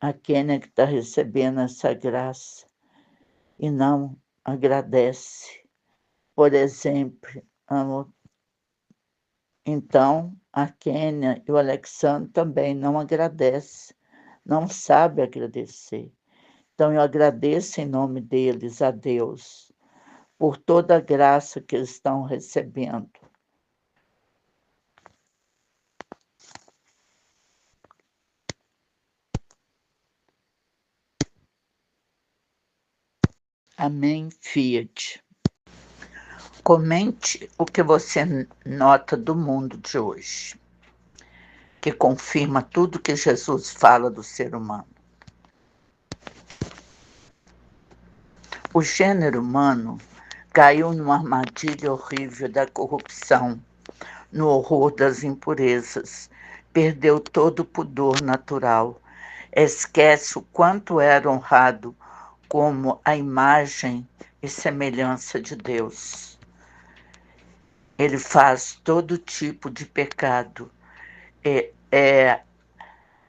A Kênia que está recebendo essa graça. e não agradece. Por exemplo, então a Kênia e o Alexandre também não agradecem, não sabem agradecer. Então eu agradeço em nome deles a Deus por toda a graça que eles estão recebendo. Amém, Fiat. Comente o que você nota do mundo de hoje, que confirma tudo que Jesus fala do ser humano. O gênero humano caiu numa armadilha horrível da corrupção, no horror das impurezas, perdeu todo o pudor natural, esquece o quanto era honrado como a imagem e semelhança de Deus. Ele faz todo tipo de pecado.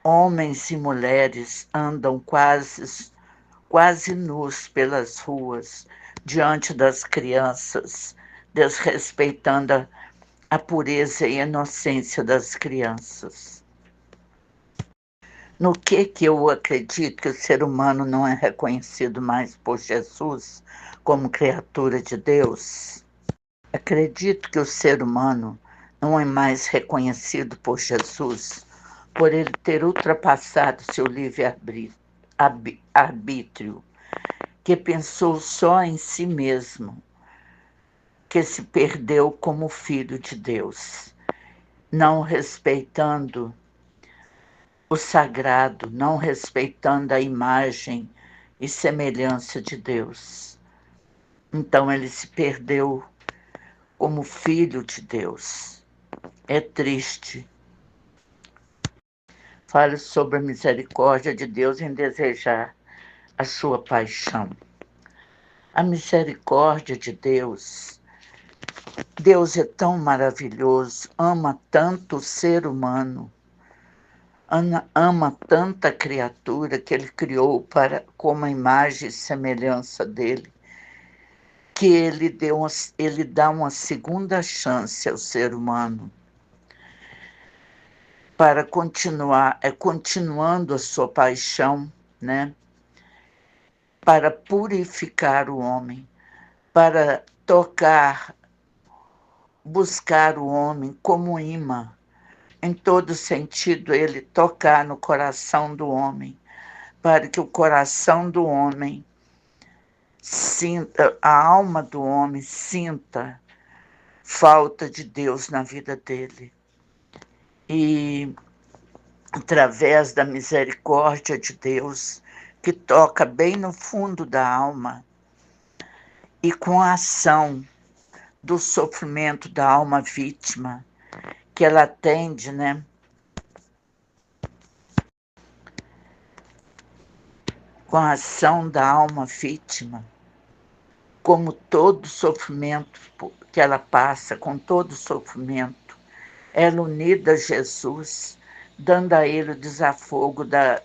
Homens e mulheres andam quase nus pelas ruas, diante das crianças, desrespeitando a pureza e a inocência das crianças. No que eu acredito que o ser humano não é reconhecido mais por Jesus como criatura de Deus? Acredito que o ser humano não é mais reconhecido por Jesus por ele ter ultrapassado seu livre-arbítrio, que pensou só em si mesmo, que se perdeu como filho de Deus, não respeitando o sagrado, não respeitando a imagem e semelhança de Deus. Então ele se perdeu como filho de Deus. É triste. Fale sobre a misericórdia de Deus em desejar a sua paixão. A misericórdia de Deus. Deus é tão maravilhoso, ama tanto o ser humano, ama tanta criatura que ele criou como a imagem e semelhança dele, que ele dá uma segunda chance ao ser humano para continuando a sua paixão, né? Para purificar o homem, para buscar o homem como imã, em todo sentido, ele tocar no coração do homem, para que o coração do homem sinta, a alma do homem sinta falta de Deus na vida dele. E através da misericórdia de Deus, que toca bem no fundo da alma, e com a ação do sofrimento da alma vítima, que ela atende, né? Com a ação da alma vítima, como todo sofrimento que ela passa, com todo sofrimento, ela unida a Jesus, dando a ele o desafogo da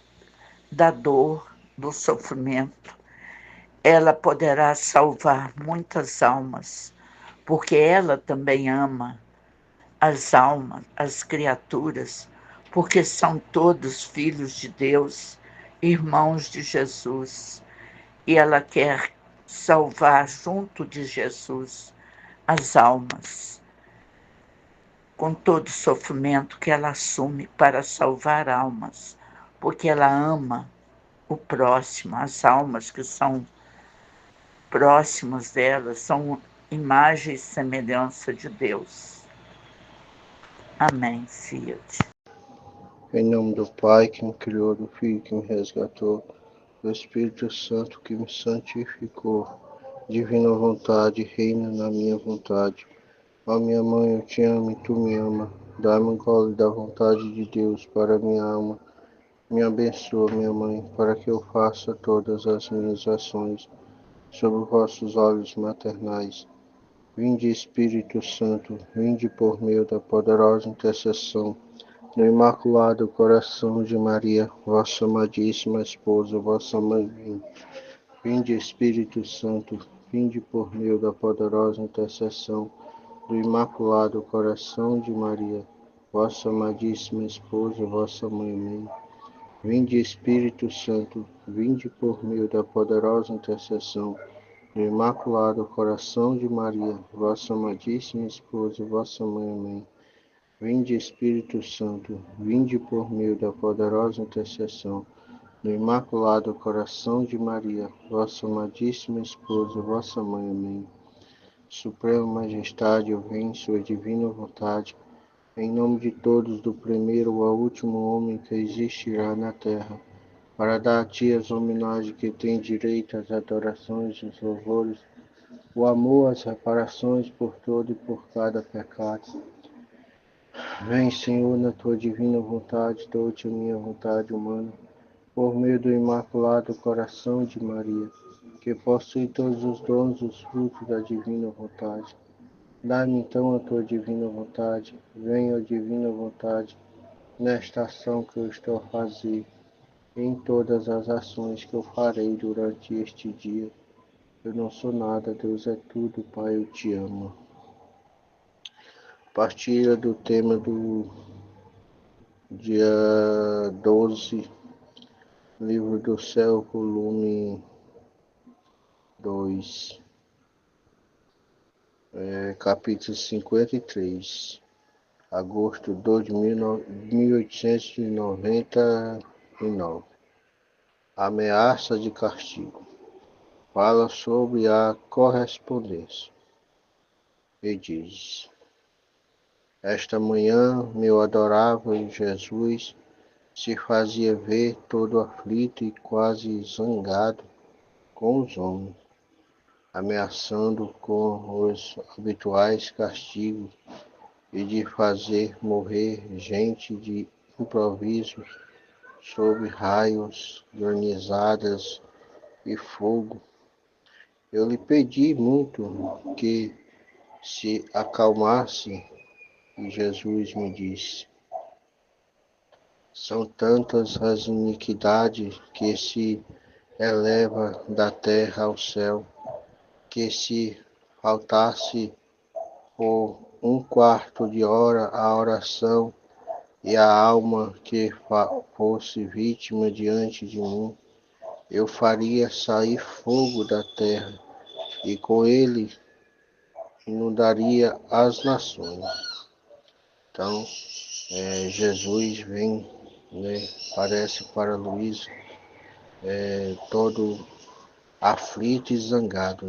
dor, do sofrimento, ela poderá salvar muitas almas, porque ela também ama as almas, as criaturas, porque são todos filhos de Deus, irmãos de Jesus, e ela quer salvar junto de Jesus as almas, com todo o sofrimento que ela assume para salvar almas, porque ela ama o próximo, as almas que são próximas dela, são imagem e semelhança de Deus. Amém, Fiat. Em nome do Pai, que me criou, do Filho que me resgatou, do Espírito Santo que me santificou. Divina vontade, reina na minha vontade. Ó minha mãe, eu te amo e tu me ama. Dá-me um gole da vontade de Deus para minha alma. Me abençoa, minha mãe, para que eu faça todas as minhas ações sob vossos olhos maternais. Vinde, Espírito Santo, vinde por meio da poderosa intercessão no Imaculado Coração de Maria, vossa amadíssima esposa, vossa mãe, Vinde Espírito Santo, vinde por meio da poderosa intercessão do Imaculado Coração de Maria, vossa amadíssima esposa, vossa mãe amém. Vinde Espírito Santo, vinde por meio da poderosa intercessão do Imaculado Coração de Maria, vossa amadíssima esposa, vossa mãe amém. Vinde Espírito Santo, vinde por meio da poderosa intercessão do Imaculado Coração de Maria, vossa amadíssima esposa, vossa mãe amém. Suprema Majestade, eu venho em sua divina vontade, em nome de todos, do primeiro ao último homem que existirá na terra, para dar a ti as homenagens que tem direito, às adorações, os louvores, o amor, as reparações por todo e por cada pecado. Vem, Senhor, na tua divina vontade, dou-te a minha vontade humana, por meio do Imaculado Coração de Maria, que possui todos os dons, os frutos da divina vontade. Dá-me então a tua divina vontade, venha a divina vontade, nesta ação que eu estou a fazer, e em todas as ações que eu farei durante este dia. Eu não sou nada, Deus é tudo, Pai, eu te amo. Partilha do tema do dia 12, Livro do Céu, volume 2, capítulo 53, agosto de 1899. Ameaça de castigo. Fala sobre a correspondência e diz: esta manhã, meu adorável Jesus se fazia ver todo aflito e quase zangado com os homens, ameaçando com os habituais castigos e de fazer morrer gente de improviso sob raios, granizadas e fogo. Eu lhe pedi muito que se acalmasse e Jesus me disse: são tantas as iniquidades que se eleva da terra ao céu, que se faltasse por um quarto de hora a oração e a alma que fosse vítima diante de mim, eu faria sair fogo da terra e com ele inundaria as nações. Então, Jesus vem, parece para Luís, todo aflito e zangado,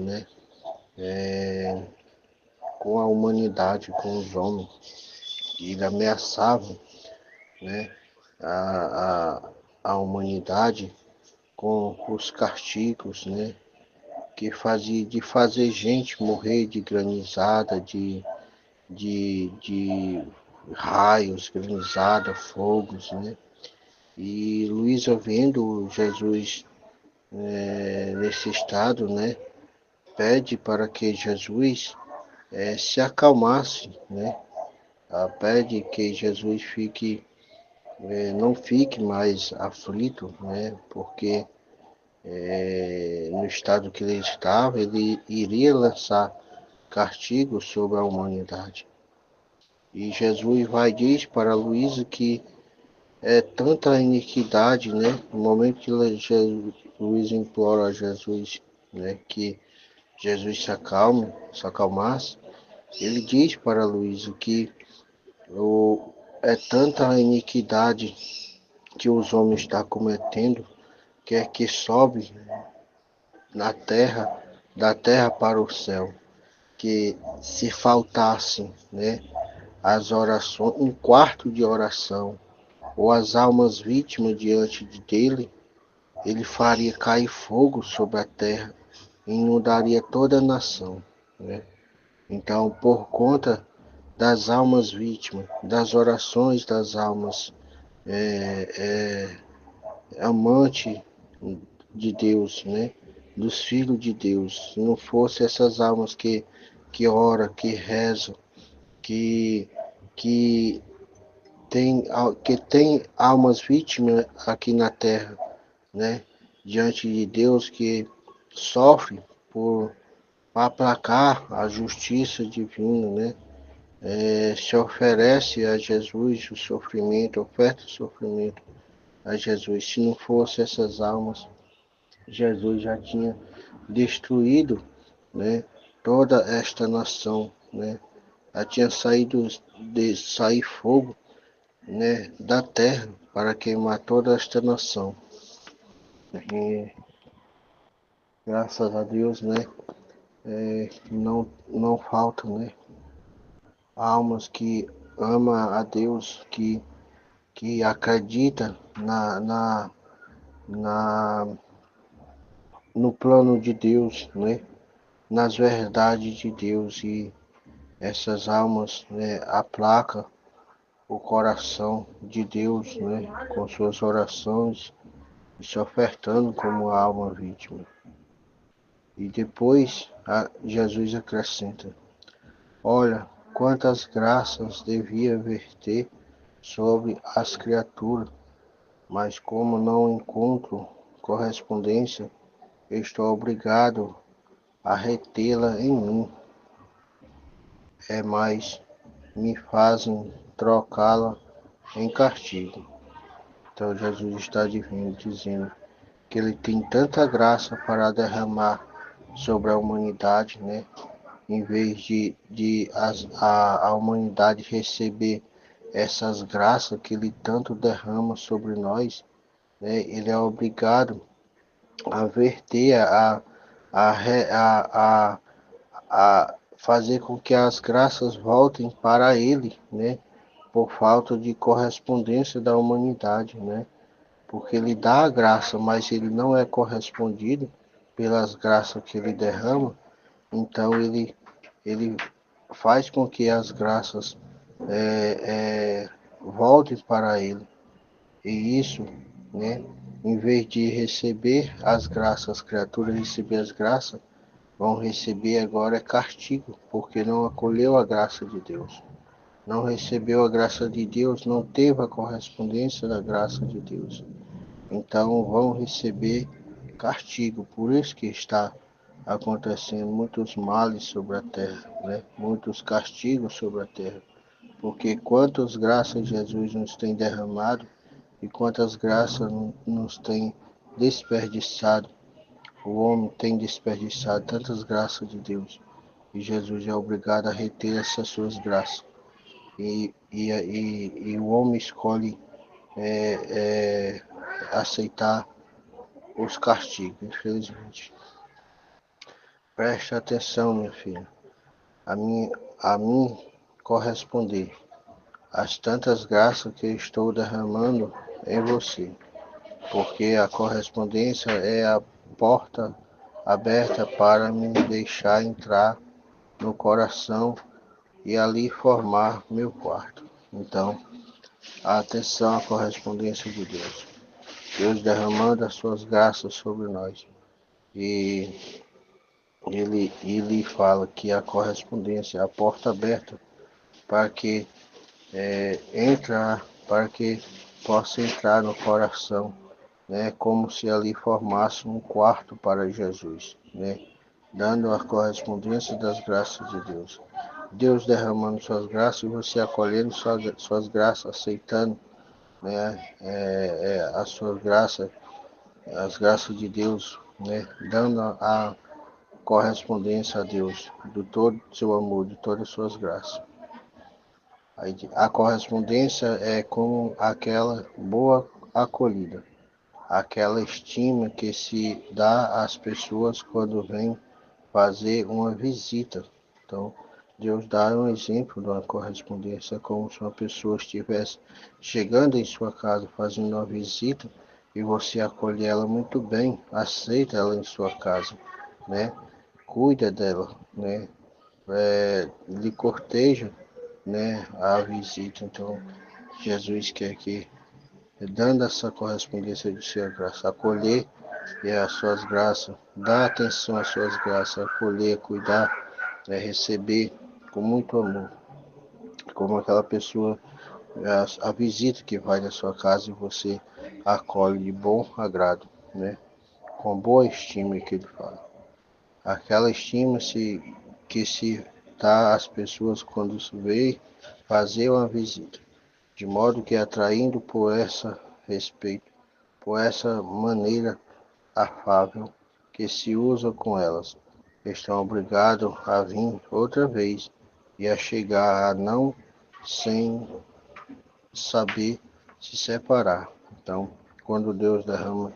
com a humanidade, com os homens. E ele ameaçava, a humanidade com os castigos, que fazia de fazer gente morrer de granizada, de raios, granizada, fogos, E Luísa, vendo Jesus nesse estado, pede para que Jesus se acalmasse, pede que Jesus não fique mais aflito, porque no estado que ele estava, ele iria lançar castigo sobre a humanidade. E Jesus vai dizer para Luísa que é tanta iniquidade, no momento que Luísa implora a Jesus, que Jesus se acalmasse, ele diz para Luísa que é tanta a iniquidade que os homens estão cometendo, que sobe na terra, da terra para o céu, que se faltasse, as orações, um quarto de oração, ou as almas vítimas diante dele, ele faria cair fogo sobre a terra e inundaria toda a nação, Então, por conta das almas vítimas, das orações das almas amante de Deus, dos filhos de Deus, se não fosse essas almas que oram, que rezam, que tem almas vítimas aqui na terra, diante de Deus, que sofre por aplacar a justiça divina, né? Se oferece a Jesus o sofrimento, oferta o sofrimento a Jesus. Se não fosse essas almas, Jesus já tinha destruído, né, toda esta nação, né? Já tinha sair fogo, né, da terra para queimar toda esta nação. E, graças a Deus, né, não faltam, né, almas que amam a Deus, que acredita na, no plano de Deus, né, nas verdades de Deus, e essas almas, né, aplacam o coração de Deus, né, com suas orações, e se ofertando como alma vítima. E depois Jesus acrescenta: olha, quantas graças devia verter sobre as criaturas, mas como não encontro correspondência, estou obrigado a retê-la em mim. É mais, me fazem trocá-la em castigo. Então Jesus está dizendo que ele tem tanta graça para derramar sobre a humanidade, né? Em vez de a humanidade receber essas graças que ele tanto derrama sobre nós, né? Ele é obrigado a verter, a fazer com que as graças voltem para ele, né? Por falta de correspondência da humanidade, né? Porque ele dá a graça, mas ele não é correspondido pelas graças que ele derrama, então ele faz com que as graças voltem para ele. E isso, né, em vez de receber as graças, as criaturas receber as graças, vão receber agora castigo, porque não acolheu a graça de Deus. Não recebeu a graça de Deus, não teve a correspondência da graça de Deus. Então vão receber castigo. Por isso que está acontecendo muitos males sobre a terra, né? Muitos castigos sobre a terra. Porque quantas graças Jesus nos tem derramado e quantas graças nos tem desperdiçado. O homem tem desperdiçado tantas graças de Deus. E Jesus é obrigado a reter essas suas graças. E o homem escolhe aceitar os castigos, infelizmente. Preste atenção, minha filha, a mim corresponder às tantas graças que estou derramando em você, porque a correspondência é a porta aberta para me deixar entrar no coração e ali formar meu quarto. Então, atenção à correspondência de Deus. Deus derramando as suas graças sobre nós. E ele fala que a correspondência é a porta aberta para que para que possa entrar no coração, né? Como se ali formasse um quarto para Jesus, né? Dando a correspondência das graças de Deus. Deus derramando suas graças e você acolhendo suas graças, aceitando, né? As suas graças, as graças de Deus, né? Dando a correspondência a Deus, do todo seu amor, de todas as suas graças. A correspondência é como aquela boa acolhida, aquela estima que se dá às pessoas quando vêm fazer uma visita. Então, Deus dá um exemplo de uma correspondência, como se uma pessoa estivesse chegando em sua casa, fazendo uma visita, e você acolhe ela muito bem, aceita ela em sua casa, né? Cuida dela, né? Lhe corteja, né, a visita. Então, Jesus quer que, dando essa correspondência de sua graça, acolher as suas graças, dar atenção às suas graças, acolher, cuidar, receber com muito amor, como aquela pessoa, a visita que vai na sua casa e você acolhe de bom agrado, né? com boa estima que ele fala. Aquela estima que se dá às pessoas quando se vê fazer uma visita, de modo que atraindo por essa respeito, por essa maneira afável que se usa com elas, estão obrigados a vir outra vez e a chegar a não sem saber se separar. Então, quando Deus derrama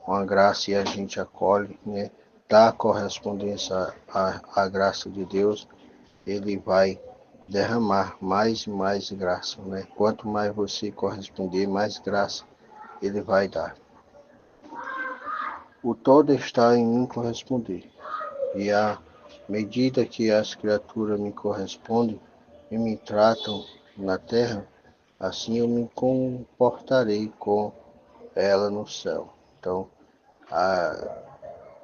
uma graça e a gente acolhe, né, dá correspondência à graça de Deus, ele vai derramar mais e mais graça, né? Quanto mais você corresponder, mais graça ele vai dar. O todo está em mim corresponder, e à medida que as criaturas me correspondem e me tratam na terra, assim eu me comportarei com ela no céu. Então,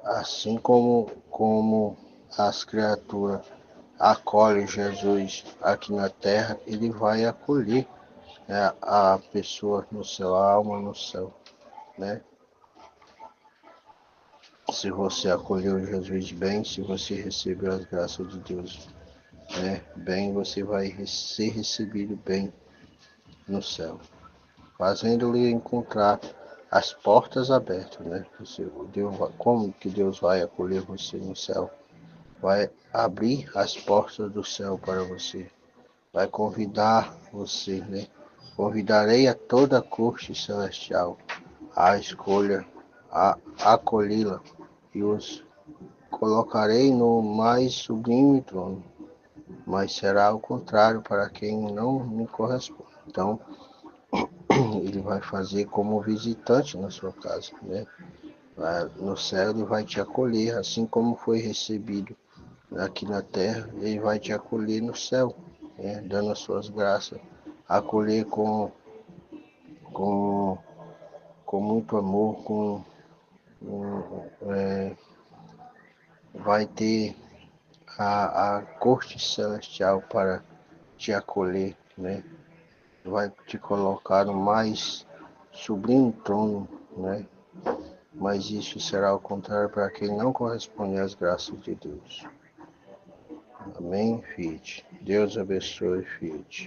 assim como as criaturas acolhem Jesus aqui na terra, ele vai acolher, né, a pessoa no céu, a alma no céu, né? Se você acolheu Jesus bem, se você recebeu as graças de Deus, né, bem, você vai ser recebido bem no céu, fazendo-lhe encontrar as portas abertas, né? Como que Deus vai acolher você no céu? Vai abrir as portas do céu para você, vai convidar você, né? Convidarei a toda a corte celestial à escolha, a acolhê-la, e os colocarei no mais sublime trono, mas será o contrário para quem não me corresponde. Então, ele vai fazer como visitante na sua casa, né? No céu ele vai te acolher, assim como foi recebido aqui na terra, ele vai te acolher no céu, né? Dando as suas graças, acolher com, com muito amor, vai ter a corte celestial para te acolher, né? Vai te colocar no mais sublime trono, né? Mas isso será ao contrário para quem não corresponde às graças de Deus. Amém, Fiat. Deus abençoe, Fiat.